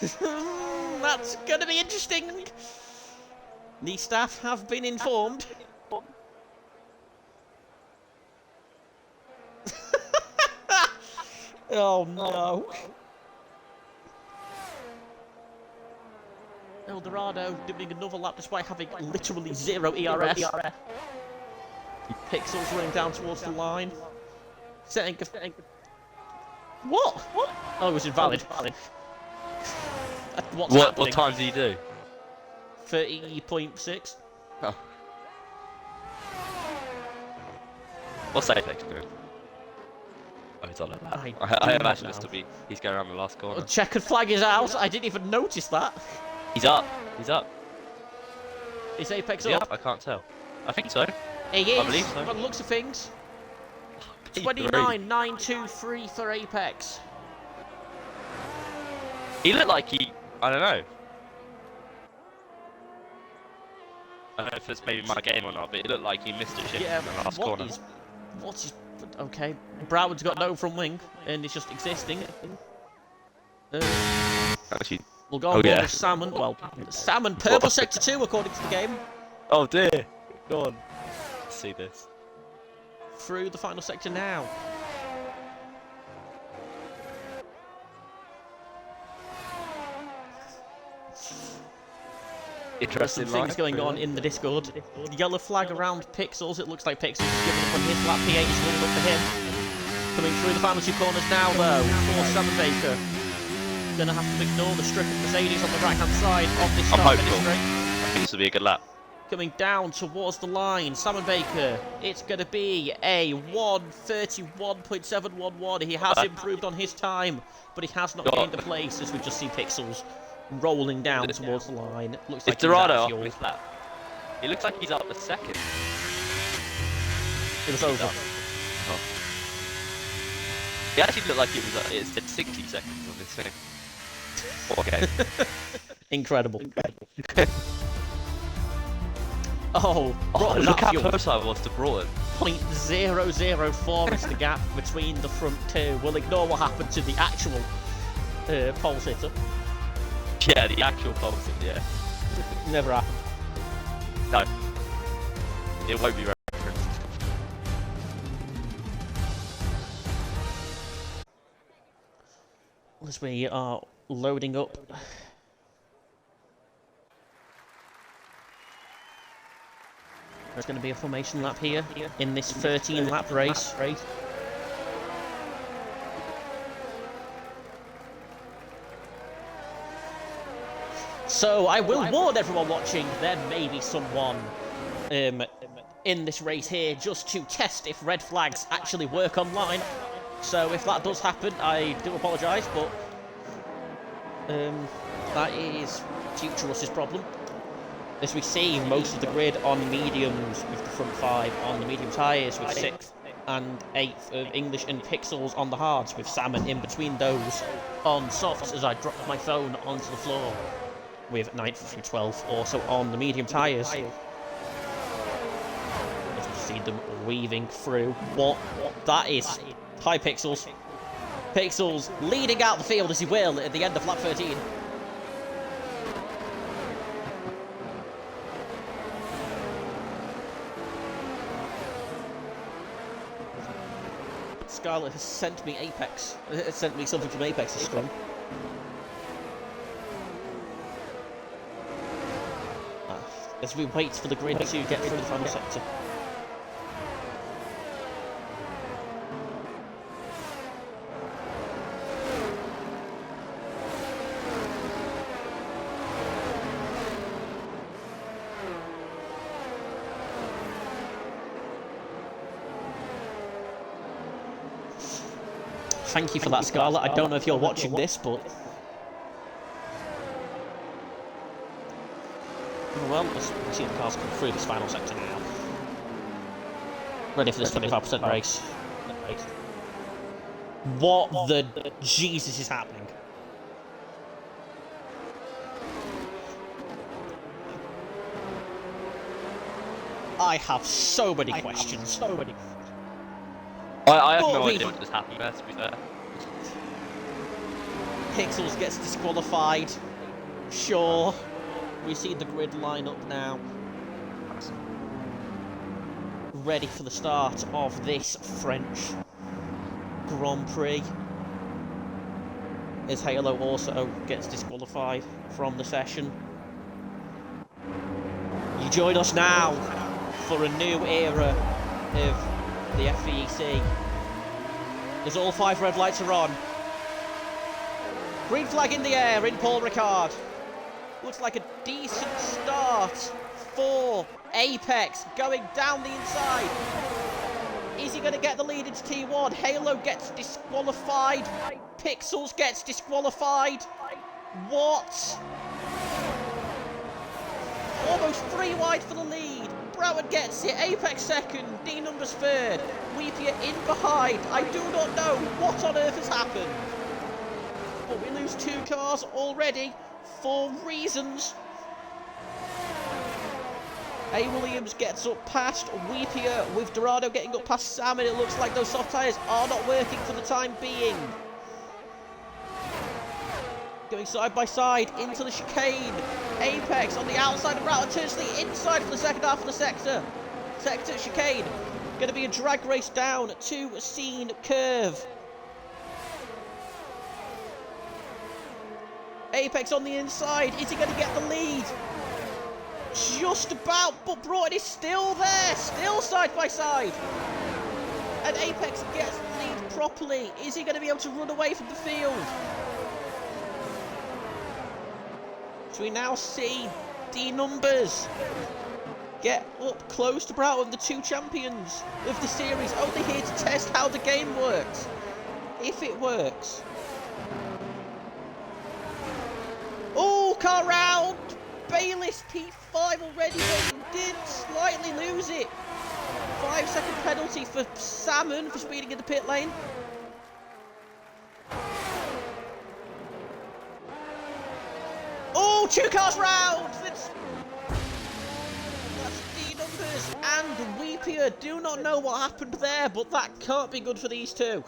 that's going to be interesting. The staff have been informed. Oh no. Eldorado doing another lap despite having literally 0 ERS. Pixels running down towards the line. Setting a... What? Oh, it was invalid. What time did he do? 30.6. Oh. What's Apex doing? Oh, he's on a lap. I imagine he's going around the last corner. Checkered flag is out. I didn't even notice that. He's up. He's up. Is Apex up? up? I can't tell. I think so. He is. I believe so. By the looks of things. 29.923 for Apex. He looked like he... I don't know. I don't know if it's maybe my game or not, but it looked like he missed a shift in the last corner. What is... Okay. Broward's got no front wing, and it's just existing. Actually... We'll go on board with Salmon. Well, Salmon, purple sector 2 according to the game. Oh dear. Go on. Let's see this. Through the final sector now. Interesting things going on in the Discord. The yellow flag around Pixels. It looks like Pixels is giving up on his lap. P8 is running up for him. Coming through the final 2 corners now, though, for Salmon Baker. Gonna have to ignore the strip of Mercedes on the right-hand side of this start finish straight. I think this will be a good lap. Coming down towards the line, Salmon Baker. It's going to be a 1:31.711. He has improved on his time, but he has not gained a place as we just see Pixels rolling down towards the line. Looks like Dorado off his lap. He looks like he's up a second. It was over. Oh. He actually looked like it said 60 seconds on this thing. Okay. Incredible. Oh, look how close I was to Broughton. 0.004 is the gap between the front two. We'll ignore what happened to the actual pole sitter. Yeah, the actual pole sitter, yeah. Never happened. No. It won't be referenced. As we are loading up. There's going to be a formation lap here in this 13-lap race. So I will warn everyone watching, there may be someone in this race here just to test if red flags actually work online. So if that does happen, I do apologise, but that is future Russ's problem. As we see most of the grid on mediums with the front 5 on the medium tyres, with 6th and 8th of English and Pixels on the hards, with Salmon in between those on softs as I drop my phone onto the floor, with 9th through 12th also on the medium tyres. As we see them weaving through. What that is. Hi Pixels. Pixels leading out the field as he will at the end of lap 13. Scarlett has sent me Apex. Sent me something from Apex to scrum. As we wait for the grid to get through the final sector. thank you for that, Scarlett. I don't know if you're watching this, but... Well, let's see the cars come through this final sector now. Ready for this 25% race. What the Jesus is happening? I have so many questions. I have no idea what just happened there, to be fair. Pixels gets disqualified. Sure. We see the grid line up now. Ready for the start of this French Grand Prix. As Halo also gets disqualified from the session. You join us now for a new era of the FVC. As all 5 red lights are on. Green flag in the air in Paul Ricard. Looks like a decent start for Apex going down the inside. Is he going to get the lead into T1? Halo gets disqualified. Pixels gets disqualified. What? Almost 3 wide for the lead. Broward gets it. Apex second. D numbers third. Weepier in behind. I do not know what on earth has happened. But we lose 2 cars already for reasons. A. Williams gets up past Weepier with Dorado getting up past Sam, and it looks like those soft tyres are not working for the time being. Going side by side into the chicane. Apex on the outside of Router turns to the inside for the second half of the sector. Sector chicane. Going to be a drag race down to Scene Curve. Apex on the inside. Is he going to get the lead? Just about, but Broughton is still there. Still side by side. And Apex gets the lead properly. Is he going to be able to run away from the field? So we now see D numbers get up close to Broughton, the 2 champions of the series, only here to test how the game works. If it works. Oh, car round! Bayliss P5 already, but he did slightly lose it. 5-second penalty for Salmon for speeding in the pit lane. Oh, 2 cars round! That's D numbers and Weepier. Do not know what happened there, but that can't be good for these 2.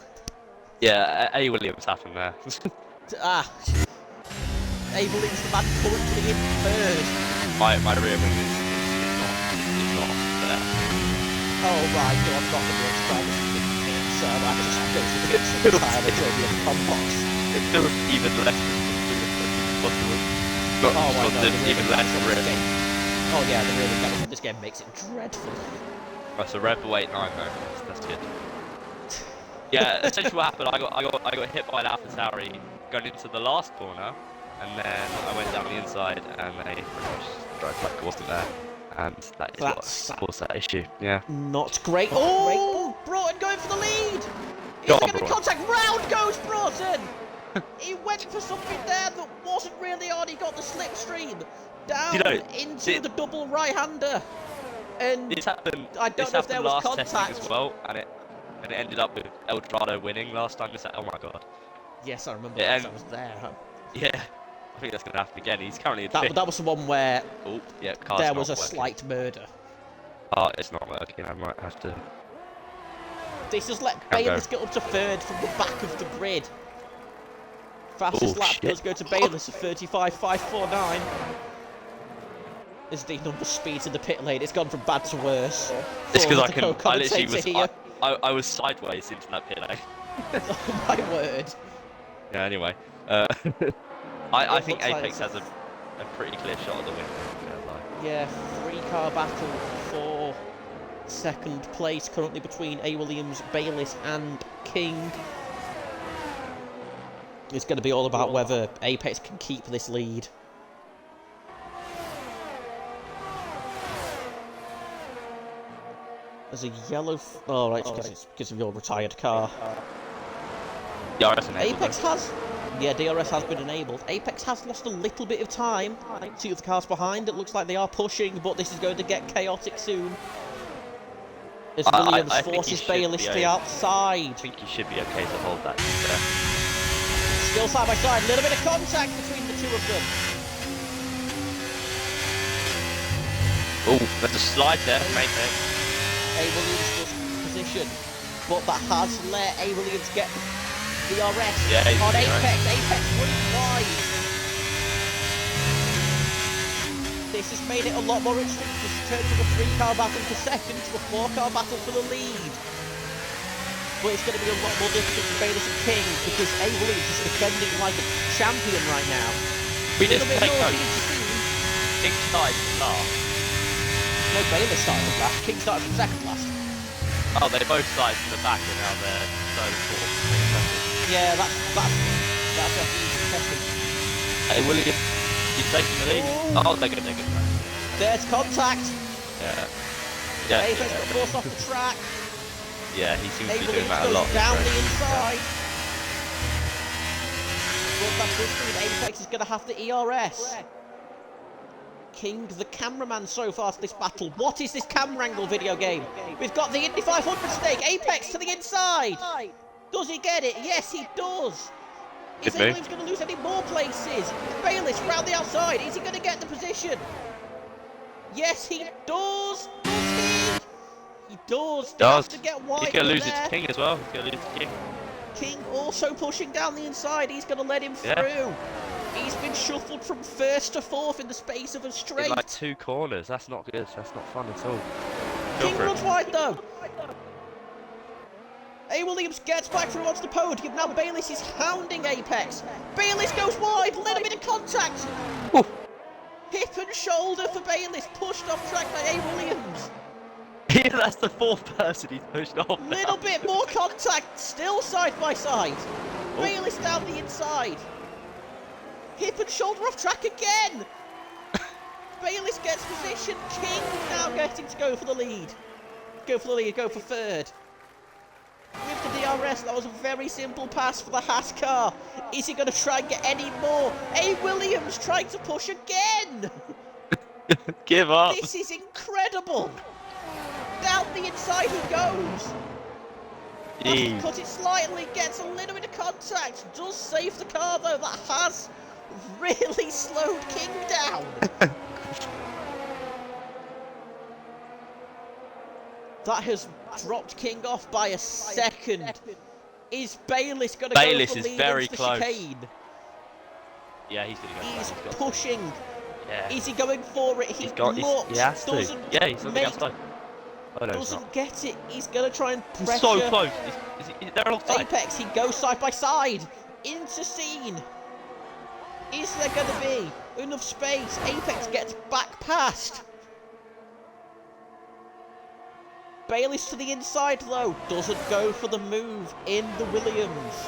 Yeah, A. Williams happened there. A. Williams, the man currently in 3rd. My rear wing is not there. Oh right, no, I'm not the worst driver in the pit, so I just go to the pit sometime and throw me in the combox. It feels even less possible. Not, oh, I know, even less rear. Oh yeah, the rear mechanics of this game makes it dreadful. Oh, so Red Bull 8-9 though. That's good. Yeah, essentially what happened, I got hit by an AlphaTauri going into the last corner, and then I went down the inside, and they pretty much drove like it wasn't there, and that is what caused that issue. Yeah. Not great. Oh, Broughton going for the lead. Is he going to be contact? Round goes Broughton. He went for something there that wasn't really on. He got the slipstream down into the double right-hander, and this happened. I don't know if there was contact as well, and it ended up with El Dorado winning last time. Oh my god. Yes, I remember that. I was there. Yeah, I think that's going to happen again. He's currently in that was the one where there was a working. slight murder. Oh, it's not working. I might have to. This has let Bayliss get up to 3rd from the back of the grid. Fastest lap does go to Bayliss at 35.549. As D number speeds in the pit lane, it's gone from bad to worse. It's because I literally was. I was sideways into that pit lane. Oh my word. Yeah, anyway. I think Apex has a pretty clear shot at the win. Yeah, 3-car battle for 2nd place currently between A. Williams, Bayliss and King. It's going to be all about whether Apex can keep this lead. There's a yellow... Oh, right, it's because of your retired car. DRS enabled. Apex has... Yeah, DRS has been enabled. Apex has lost a little bit of time. See the cars behind. It looks like they are pushing, but this is going to get chaotic soon. As Williams forces Bayliss to the outside. I think you should be okay to hold that. Still side by side. A little bit of contact between the two of them. Oh, there's a slide there, mate. A. Williams does position, but that has let A. Williams get DRS on Apex. Apex running wide. This has made it a lot more interesting. This turns from a 3-car battle for second to a 4-car battle for the lead. But it's going to be a lot more difficult for Bayliss and King because A. Williams is defending like a champion right now. We just take more King started last. No, Bayliss started from last. King started from second last. Oh, they both started from the back and now they're third and fourth. Yeah, that's interesting. Hey, William, you taking the lead? Oh, they're good. There's contact. Yeah. Apex got forced off the track. Yeah, he seems to be doing Williams that a lot. down the inside. But that does mean Apex is going to have the ERS. King, the cameraman so far to this battle. What is this camera angle video game? We've got the Indy 500 stake. Apex to the inside. Does he get it? Yes, he does. Is A. Williams going to lose any more places? Bayliss round the outside. Is he going to get the position? Yes, he does. Does he? He does. He has to get wide. He's going to lose it to King as well. He's going to lose it to King. King also pushing down the inside. He's going to let him through. He's been shuffled from first to fourth in the space of a straight. In like 2 corners. That's not good. That's not fun at all. King runs wide though. A. Williams gets back through onto the podium. Now Bayliss is hounding Apex. Bayliss goes wide. Little bit of contact. Ooh. Hip and shoulder for Bayliss. Pushed off track by A. Williams. Yeah, that's the 4th person he's pushed off. Little bit more contact. Still side by side. Bayliss down the inside. Hip and shoulder off track again. Bayliss gets position. King now getting to go for the lead. Go for third. With the DRS, that was a very simple pass for the Haas car. Is he going to try and get any more? A. Williams trying to push again. Give up. This is incredible. Down the inside he goes. Cut it slightly, gets a little bit of contact. Does save the car though. That has really slowed King down. That has dropped King off by a second. Is Bayliss going to go for the lead? Bayliss is very close. Chicane? Yeah, he's going to go. He's pushing. Yeah. Is he going for it? He has to. Yeah, he's on the outside. Oh, no, doesn't get it. He's going to try and pressure. He's so close. They're all side. Apex, he goes side by side. Into scene. Is there going to be enough space? Apex gets back past. Bayliss to the inside though, doesn't go for the move in the Williams.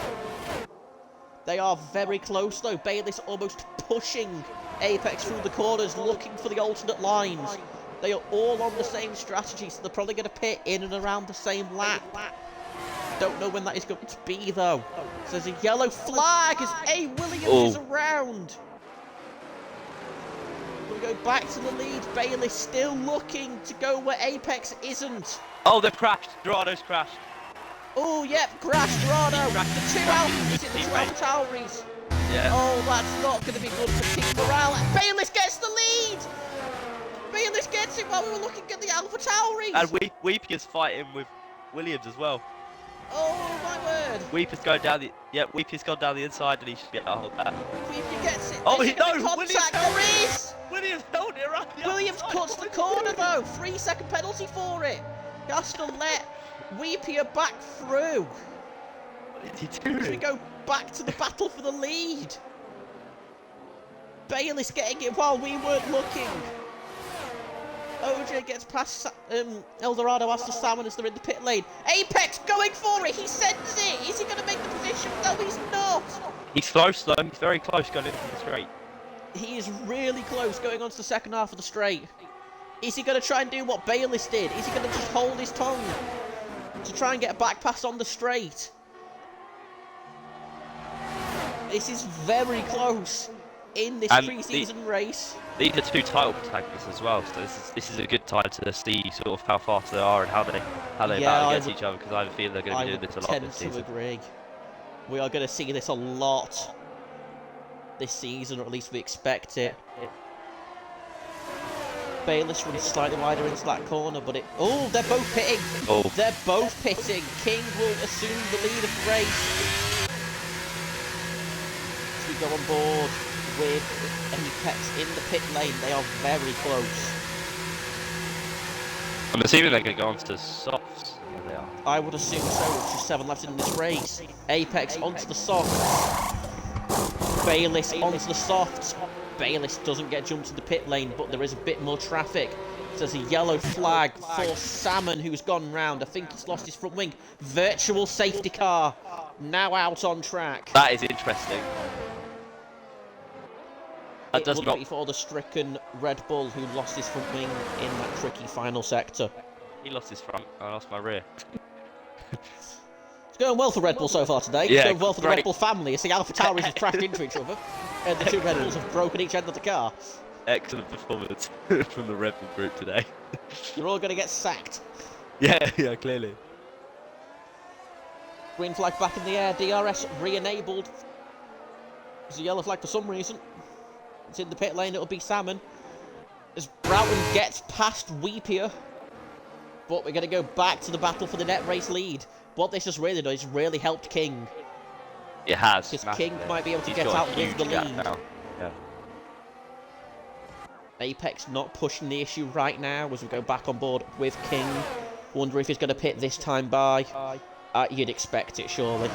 They are very close though, Bayliss almost pushing Apex through the corners, looking for the alternate lines. They are all on the same strategy, so they're probably going to pit in and around the same lap. Don't know when that is going to be though. So there's a yellow flag as A. Williams is around. We go back to the lead, Bayliss still looking to go where Apex isn't. Oh, they've crashed. Dorado's crashed. Oh, yep, crashed Dorado. The two Alphas. Yeah. Oh, that's not going to be good for King morale. Bayliss gets the lead. Bayliss gets it while we were looking at the Alpha Tauris. And Weepy is fighting with Williams as well. Oh my word. Weepy's going down the. Yeah, Weepy's gone down the inside, and he should be able to hold that. Weepy gets it. Oh, Williams held it right. Williams cuts the corner though. 3-second penalty for it. He has to let Weepier back through. What is he doing? As we go back to the battle for the lead. Bayliss getting it while we weren't looking. OJ gets past Eldorado after Salmon as they're in the pit lane. Apex going for it. He sends it. Is he going to make the position? No, he's not. He's close though. He's very close going into the straight. He is really close going on to the second half of the straight. Is he going to try and do what Bayliss did? Is he going to just hold his tongue to try and get a back pass on the straight? This is very close in this pre-season race. These are two title protagonists as well, so this is a good time to see sort of how fast they are and how they battle against each other, because I feel they're going to be doing this a lot this season. I would agree. We are going to see this a lot this season, or at least we expect it. Bayliss runs slightly wider into that corner, but oh, they're both pitting. Oh. They're both pitting. King will assume the lead of the race. As we go on board with Apex in the pit lane, they are very close. I'm assuming they're going to go onto the softs. Yeah, they are. I would assume so, with just 7 laps in this race. Apex onto the softs. Bayliss onto the softs. Bayliss doesn't get jumped in the pit lane, but there is a bit more traffic. So there's a yellow flag for Salmon, who's gone round. I think he's lost his front wing. Virtual safety car, now out on track. That is interesting. That It would be for the stricken Red Bull, who lost his front wing in that tricky final sector. He lost his front, I lost my rear. It's going well for Red Bull so far today. It's going well for the Red Bull family. As the Alpha Tauris have crashed into each other, and the two Red Bulls have broken each end of the car. Excellent performance from the Red Bull group today. You're all going to get sacked. Yeah, clearly. Green flag back in the air. DRS re-enabled. There's a yellow flag for some reason. It's in the pit lane. It'll be Salmon. As Broughton gets past Weepier. But we're going to go back to the battle for the net race lead. What this has really done is really helped King. It has. Because King might be able to get out with the lead. Now. Yeah. Apex not pushing the issue right now as we go back on board with King. Wonder if he's going to pit this time by. You'd expect it, surely.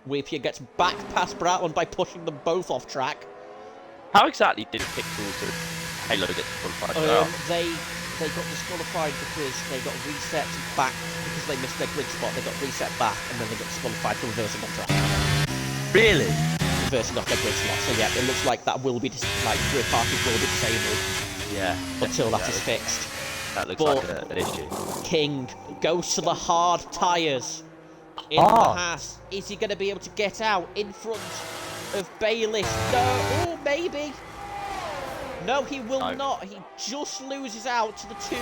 Weepier gets back past Broughton by pushing them both off track. How exactly did Pixels and Halo get disqualified? They got disqualified because they got reset back, because they missed their grid spot. They got reset back and then they got disqualified for reversing on track. Really? Reversing off their grid slot. So yeah, it looks like that will be grid parking will be disabled. Yeah. Until that is fixed. That looks like an issue. King goes to the hard tyres in the Haas. Is he going to be able to get out in front of Bayliss? No. Oh, maybe. No, he will not. He just loses out to the two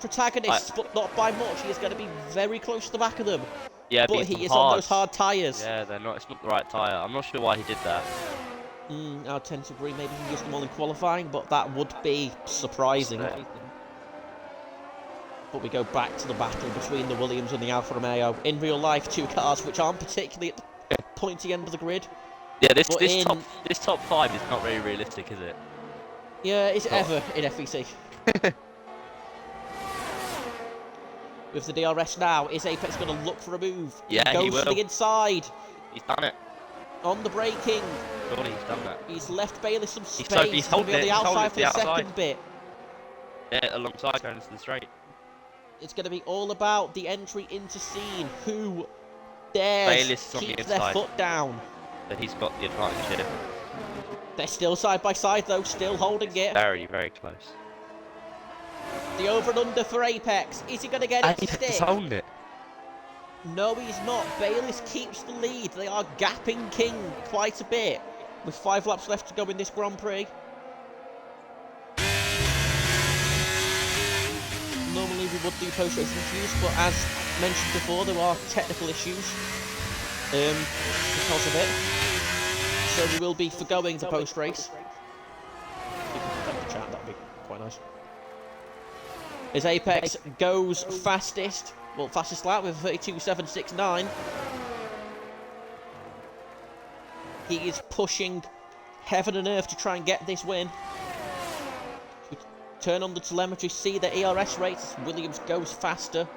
protagonists, but not by much. He is going to be very close to the back of them. Yeah, but he is on those hard tyres. Yeah, they're not. It's not the right tyre. I'm not sure why he did that. I tend to agree. Maybe he used them all in qualifying, but that would be surprising. But we go back to the battle between the Williams and the Alfa Romeo. In real life, two cars which aren't particularly at the pointy end of the grid. Yeah, this top 5 is not very realistic, is it? Yeah, is it ever in FVC? With the DRS now, is Apex going to look for a move? Yeah, he goes to the inside. He's done it. On the braking. Surely he's done that. He's left Bayliss some space. He's holding on the outside for the second bit. Yeah, alongside going into the straight. It's going to be all about the entry into scene. Who dares keep their foot down? But he's got the advantage here. They're still side by side though, still holding it. Very, very close. The over and under for Apex. Is he going to get it to stick? He's holding it. No, he's not. Bayliss keeps the lead. They are gapping King quite a bit with 5 laps left to go in this Grand Prix. Normally we would do post-race interviews, but as mentioned before, there are technical issues because of it. So we will be forgoing the post-race. You can put that in the chat, that would be quite nice. As Apex goes fastest, well, fastest lap with 32.769. He is pushing heaven and earth to try and get this win. We turn on the telemetry, see the ERS rates. Williams goes faster.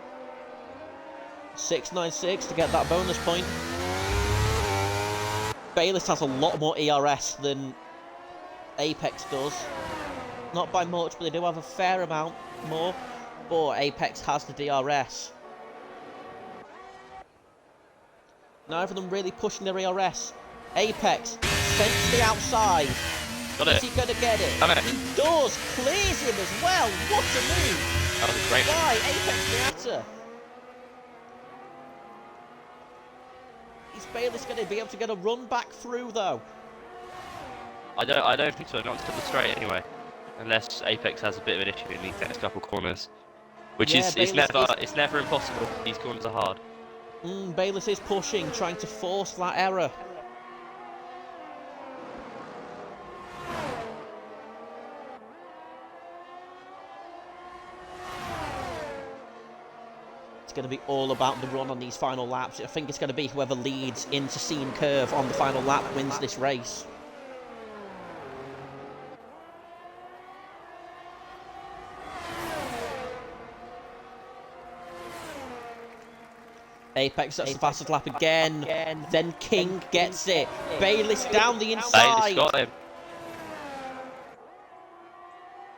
696 to get that bonus point. Bayliss has a lot more ERS than Apex does. Not by much, but they do have a fair amount more. But Apex has the DRS. Neither of them really pushing their ERS. Apex sent to the outside. Got it. Is he going to get it? Done it. He does. Clears him as well. What a move. That was a great. Why? Apex Miata. Is Bayliss going to be able to get a run back through, though? I don't think so. Not to the straight anyway, unless Apex has a bit of an issue in these next couple corners, which Yeah, is it's never impossible. These corners are hard. Bayliss is pushing, trying to force that error. It's going to be all about the run on these final laps. I think it's going to be whoever leads into seam curve on the final lap wins this race. Apex, that's the fastest lap again. Then King gets it. Bayliss down the inside. Bayliss got him.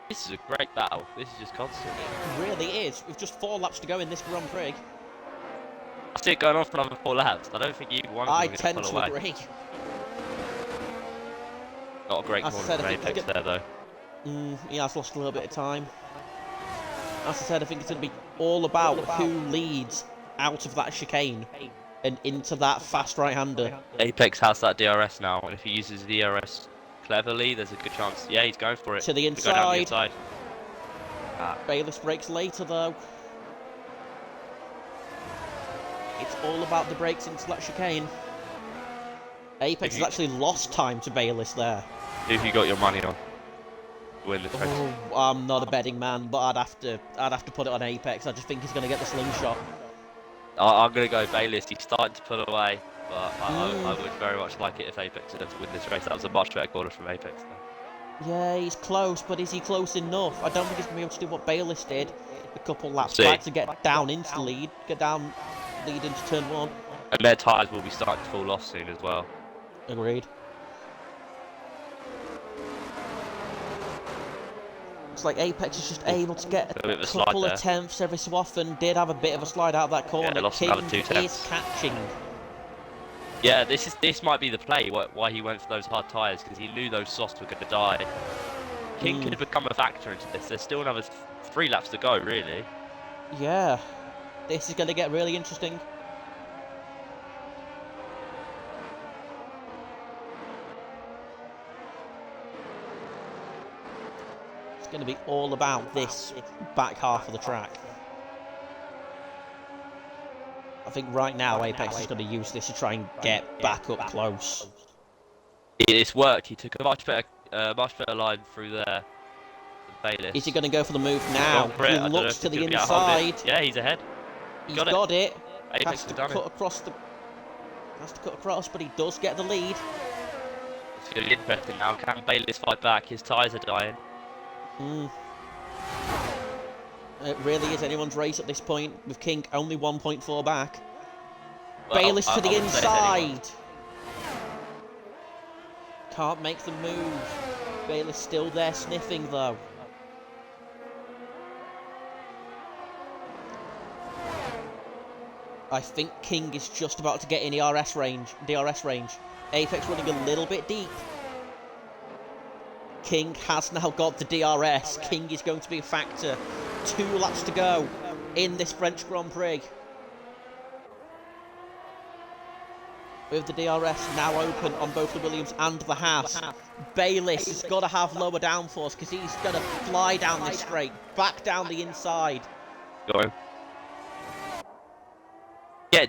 This is a great battle. This is just constant. It really is. With just 4 laps to go in this Grand Prix. I see it going on for another 4 laps. I don't think either one of them I tend pull to away. agree. Not a great corner from Apex there, though. He has lost a little bit of time. As I said, I think it's going to be all about who leads out of that chicane and into that fast right-hander. Apex has that DRS now, and if he uses the DRS cleverly, there's a good chance. Yeah, he's going for it. To the Go down the inside. inside. Ah. Bayliss brakes later, though. It's all about the brakes into that chicane. Apex has actually lost time to Bayliss there. Who have you got your money on? Win this race. Oh, I'm not a betting man, but I'd have to put it on Apex. I just think he's going to get the slingshot. I'm going to go Bayliss. He's starting to pull away, but I would very much like it if Apex had to win this race. That was a much better corner from Apex, though. Yeah, he's close, but is he close enough? I don't think he's going to be able to do what Bayliss did a couple laps back to get down into the lead, lead into turn 1. And their tyres will be starting to fall off soon as well. Agreed. Looks like Apex is just able to get a couple of tenths every so often. Did have a bit of a slide out of that corner. Yeah, lost King another 2 tenths. is catching. Yeah, this might be the play, why he went for those hard tyres, because he knew those softs were going to die. King could have become a factor into this. There's still another 3 laps to go, really. Yeah. This is going to get really interesting. It's going to be all about this back half of the track. I think right now Apex is going to use this to try and get back up close. It's worked. He took a much better line through there. Bayliss. Is he going to go for the move now? He looks to the inside. Yeah, he's ahead. He's got it. Apex Has to cut across, but he does get the lead. It's going to be interesting now. Can Bayliss fight back? His tyres are dying. It really is anyone's race at this point, with King only 1.4 back. Well, Bayliss to the inside. Can't make the move. Bayliss still there sniffing though. I think King is just about to get in DRS range. Apex running a little bit deep. King has now got the DRS. King is going to be a factor. 2 laps to go in this French Grand Prix. With the DRS now open on both the Williams and the Haas. Bayliss has got to have lower downforce because he's going to fly down this straight. Back down the inside. Go on. Yeah,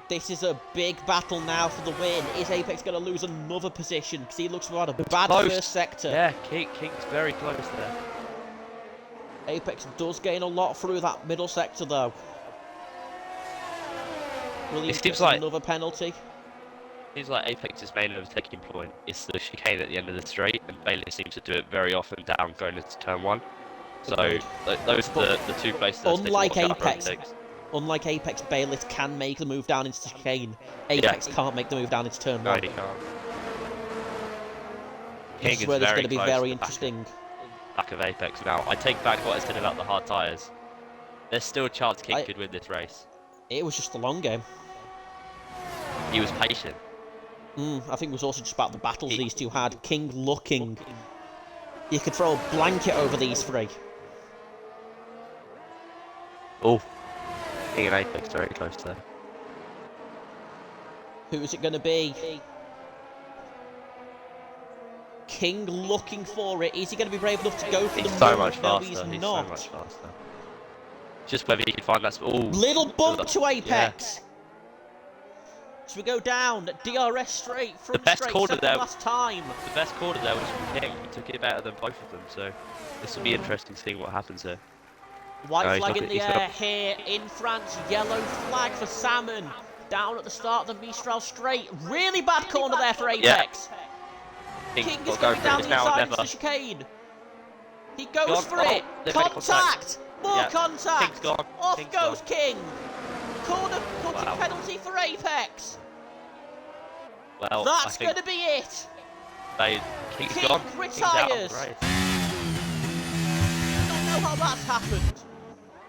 this is a big battle now for the win. Is Apex going to lose another position? Because he looks about a bad first sector. Yeah, King's very close there. Apex does gain a lot through that middle sector though. Williams gets another penalty. Seems like Apex's main overtaking point is the chicane at the end of the straight, and Bayliss seems to do it very often down going into turn 1. So those are the 2 places that Unlike Apex, Bayliss can make the move down into the chicane. Apex can't make the move down into turn 1. No, he can't. This is where it's going to be very interesting. Back of Apex now. I take back what I said about the hard tyres. There's still a chance King could win this race. It was just a long game. He was patient. I think it was also just about the battles these two had. King looking. You could throw a blanket over these 3. Oh. King and Apex very close there. Who is it going to be? King looking for it. Is he going to be brave enough to go for the so move? much No, faster. he's He's not. so much faster. Just whether he can find that. Ooh. Little bump to Apex. So we go down. DRS straight, front best straight, corner second there. last time. The best corner there was from King. He took it better than both of them. So this will be interesting seeing what happens here. White flag in the air here in France. Yellow flag for Salmon. Down at the start of the Mistral straight. Really bad corner there for Apex. Yeah. King is going down the inside into the chicane. He goes for it. Contact. More contact. King's gone. Off King's goes gone. King. Corner cutting penalty for Apex. Well, that's going to be it. King's King gone. retires. Right. I don't know how that's happened.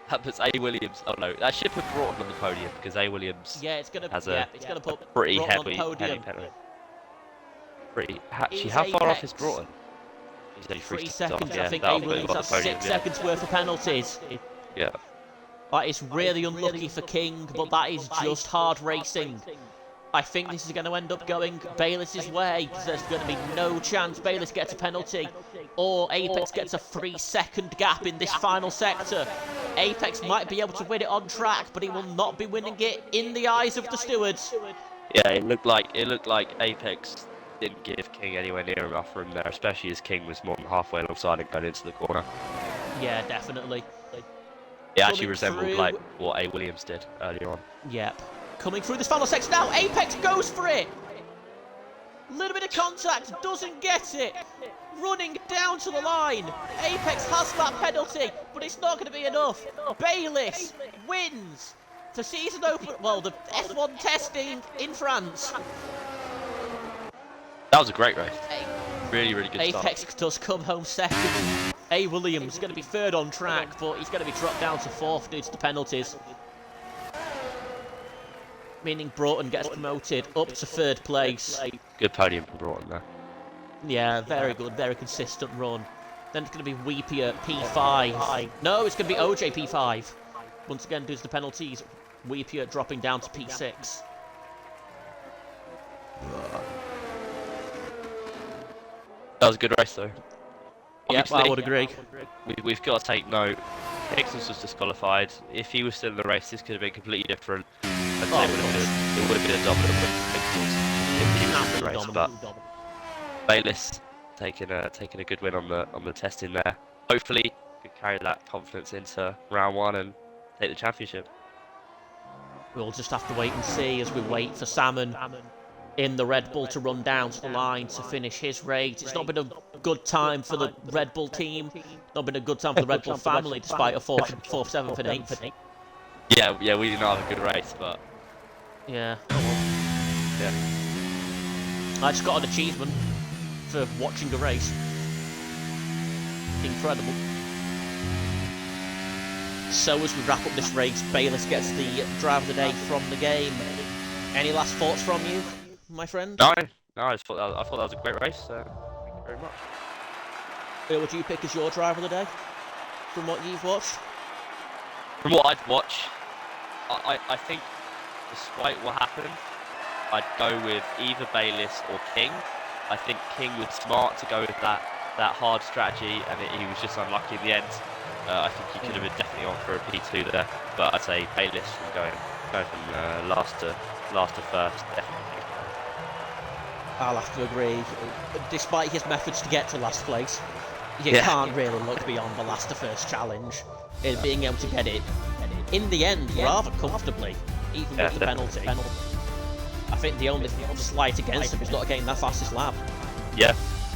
That puts A. Williams. Oh no, that should put Broughton on the podium because A. Williams. Yeah, it's gonna. Has it's gonna put pretty Broughton heavy, on the podium. penalty. Actually, how far off is Broughton? He's only 3 seconds seconds. off. I Yeah, think that'll A. put him Williams on the has podium, 6 seconds worth of penalties. Yeah. That is really unlucky for King, but that is just hard racing. I think this is going to end up going Bayliss' way, because there's going to be no chance Bayliss gets a penalty, or Apex gets a 3-second gap in this final sector. Apex might be able to win it on track, but he will not be winning it in the eyes of the stewards. Yeah, it looked like Apex didn't give King anywhere near enough room there, especially as King was more than halfway alongside and going into the corner. Yeah, definitely. It actually resembled like what A. Williams did earlier on. Yep. Coming through this final section now, Apex goes for it! Little bit of contact, doesn't get it! Running down to the line! Apex has that penalty, but it's not going to be enough! Bayliss wins the season open, well, the F1 testing in France. That was a great race. Really, really good start. Apex does come home second. A. Williams is going to be third on track, but he's going to be dropped down to fourth due to the penalties. Meaning Broughton gets promoted up to third place. Good podium for Broughton there. Yeah, very good, very consistent run. Then it's going to be Weepy at P5. No, it's going to be OJ P5. Once again, due to the penalties, Weepy dropping down to P6. That was a good race though. Yeah, I would agree. We've got to take note. Hickson was disqualified. If he was still in the race, this could have been completely different. I'd say it would have been a dominant win for if he was in the race. But Bayliss taking a good win on the testing there. Hopefully, could carry that confidence into round one and take the championship. We'll just have to wait and see as we wait for Salmon in the Red Bull to run down to the line to finish his race. It's not been a good time for the Red Bull team. Not been a good time for the Red Bull family, despite a 4th, 7th, and 8th. Yeah, we did not have a good race, but yeah. Yeah. I just got an achievement for watching a race. Incredible. So as we wrap up this race, Bayliss gets the driver of the day from the game. Any last thoughts from you, my friend? No, I thought that was a great race. Thank you very much. Who would you pick as your driver of the day, from what you've watched? From what I'd watch, I think, despite what happened, I'd go with either Bayliss or King. I think King was smart to go with that hard strategy, and he was just unlucky in the end. I think he could have been definitely on for a P2 there, but I'd say Bayliss from going from last to first, definitely. I'll have to agree. Despite his methods to get to last place, you can't really look beyond the last to first challenge in being able to get it in the end rather comfortably, even with the penalty. I think the only slight against him is not getting that fastest lap. Yeah,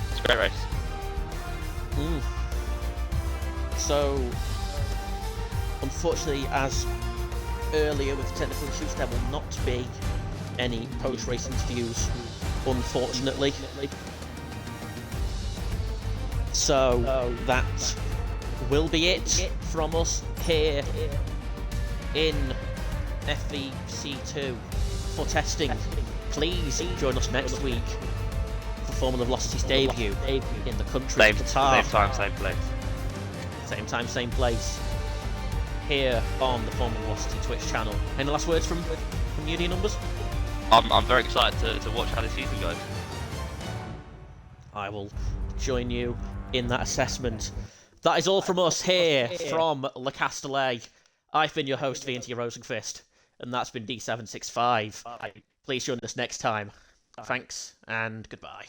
it's a great race. So, unfortunately, as earlier with the technical issues, there will not be any post-race interviews, unfortunately. So, that will be it from us here in FVC2 for testing. Please join us next week for Formula Velocity's debut in the country of Qatar. Same time, same place. Same time, same place. Here on the Formula Velocity Twitch channel. Any last words from you, D numbers? I'm very excited to watch how this season goes. I will join you in that assessment. That is all from us here from Le Castellet. I've been your host, V&T Rosenqvist, and that's been D765. Please join us next time. Thanks, and goodbye.